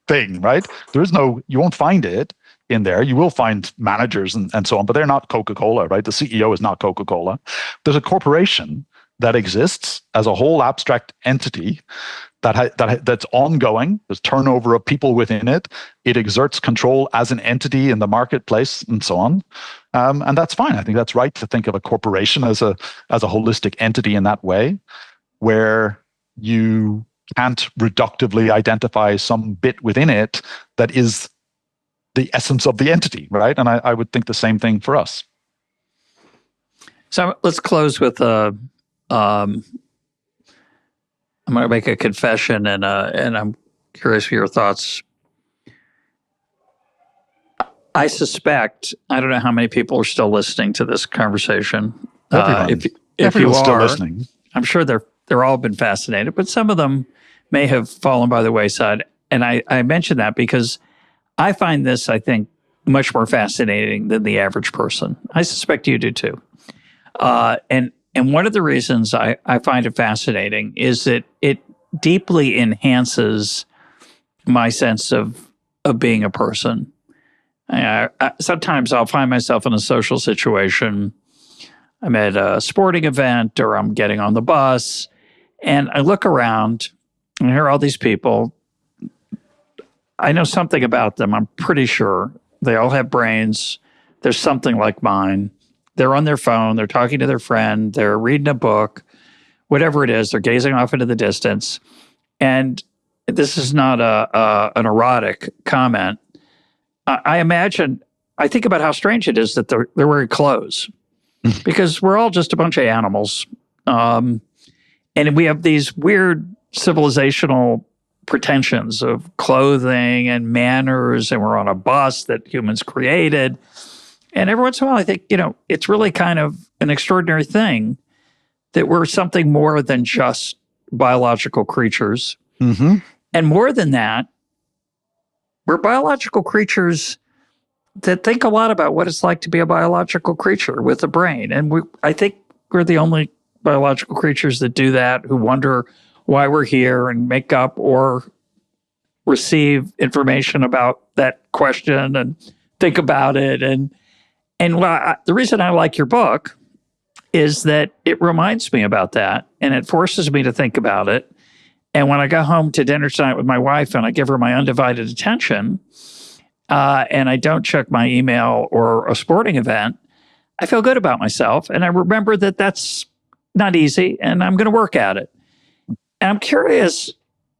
thing, right? You won't find it in there. You will find managers and so on, but they're not Coca-Cola, right? The CEO is not Coca-Cola. There's a corporation that exists as a whole abstract entity that's ongoing. There's turnover of people within it. It exerts control as an entity in the marketplace and so on. And that's fine. I think that's right to think of a corporation as a holistic entity in that way, where you can't reductively identify some bit within it that is the essence of the entity, right? And I would think the same thing for us. So let's close with I'm going to make a confession, and I'm curious for your thoughts. I suspect, I don't know how many people are still listening to this conversation. If you are, still listening, I'm sure they're all been fascinated, but some of them may have fallen by the wayside. And I mention that because I find this, I think, much more fascinating than the average person. I suspect you do too. And one of the reasons I find it fascinating is that it deeply enhances my sense of being a person. Sometimes I'll find myself in a social situation. I'm at a sporting event or I'm getting on the bus, and I look around and I hear all these people. I know something about them. I'm pretty sure they all have brains. There's something like mine. They're on their phone. They're talking to their friend. They're reading a book, whatever it is. They're gazing off into the distance. And this is not an erotic comment. I think about how strange it is that they're wearing clothes because we're all just a bunch of animals. And we have these weird civilizational pretensions of clothing and manners, and we're on a bus that humans created. And every once in a while, I think, it's really kind of an extraordinary thing that we're something more than just biological creatures. Mm-hmm. And more than that, we're biological creatures that think a lot about what it's like to be a biological creature with a brain. And I think we're the only biological creatures that do that, who wonder why we're here and make up or receive information about that question and think about it. And the reason I like your book is that it reminds me about that, and it forces me to think about it. And when I go home to dinner tonight with my wife and I give her my undivided attention, and I don't check my email or a sporting event, I feel good about myself. And I remember that that's not easy, and I'm going to work at it. And I'm curious,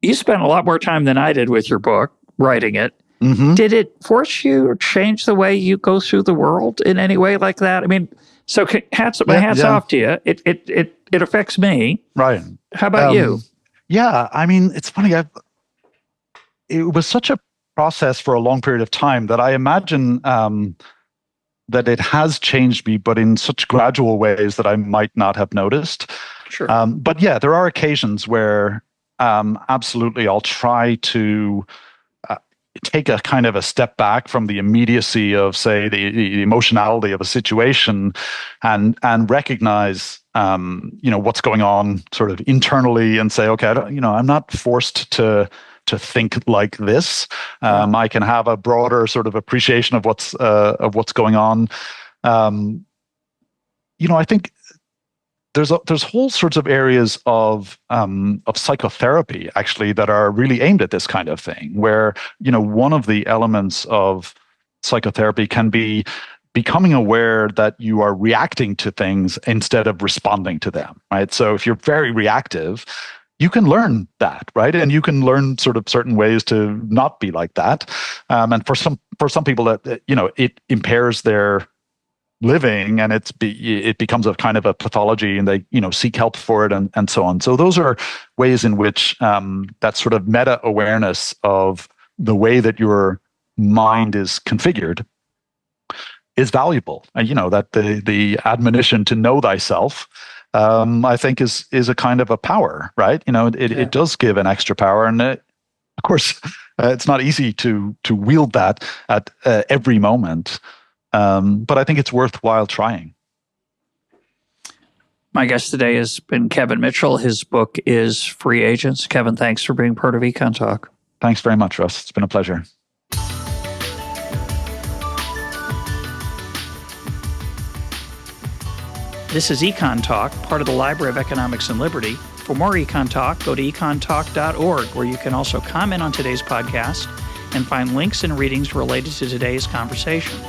you spent a lot more time than I did with your book, writing it. Mm-hmm. Did it force you or change the way you go through the world in any way like that? I mean, so hats off to you. It affects me. Right. How about you? Yeah, I mean, it's funny. It was such a process for a long period of time that I imagine that it has changed me, but in such gradual ways that I might not have noticed. Sure. But yeah, there are occasions where absolutely I'll try to take a kind of a step back from the immediacy of, say, the emotionality of a situation, and recognize what's going on sort of internally, and say, okay, I'm not forced to think like this. I can have a broader sort of appreciation of what's going on. I think there's whole sorts of areas of psychotherapy actually that are really aimed at this kind of thing, where one of the elements of psychotherapy can be becoming aware that you are reacting to things instead of responding to them, right? So if you're very reactive, you can learn that, right? And you can learn sort of certain ways to not be like that. And for some people that it impairs their living, and it becomes a kind of a pathology, and they seek help for it, and so on. So those are ways in which that sort of meta awareness of the way that your mind is configured is valuable. And that the admonition to know thyself, I think is a kind of a power, right? It does give an extra power, and of course it's not easy to wield that at every moment. But I think it's worthwhile trying. My guest today has been Kevin Mitchell. His book is Free Agents. Kevin, thanks for being part of EconTalk. Thanks very much, Russ. It's been a pleasure. This is EconTalk, part of the Library of Economics and Liberty. For more EconTalk, go to econtalk.org, where you can also comment on today's podcast and find links and readings related to today's conversation.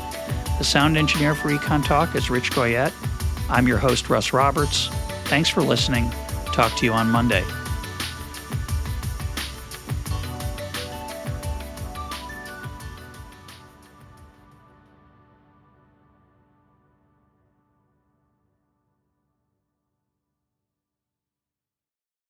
The sound engineer for EconTalk is Rich Goyette. I'm your host, Russ Roberts. Thanks for listening. Talk to you on Monday.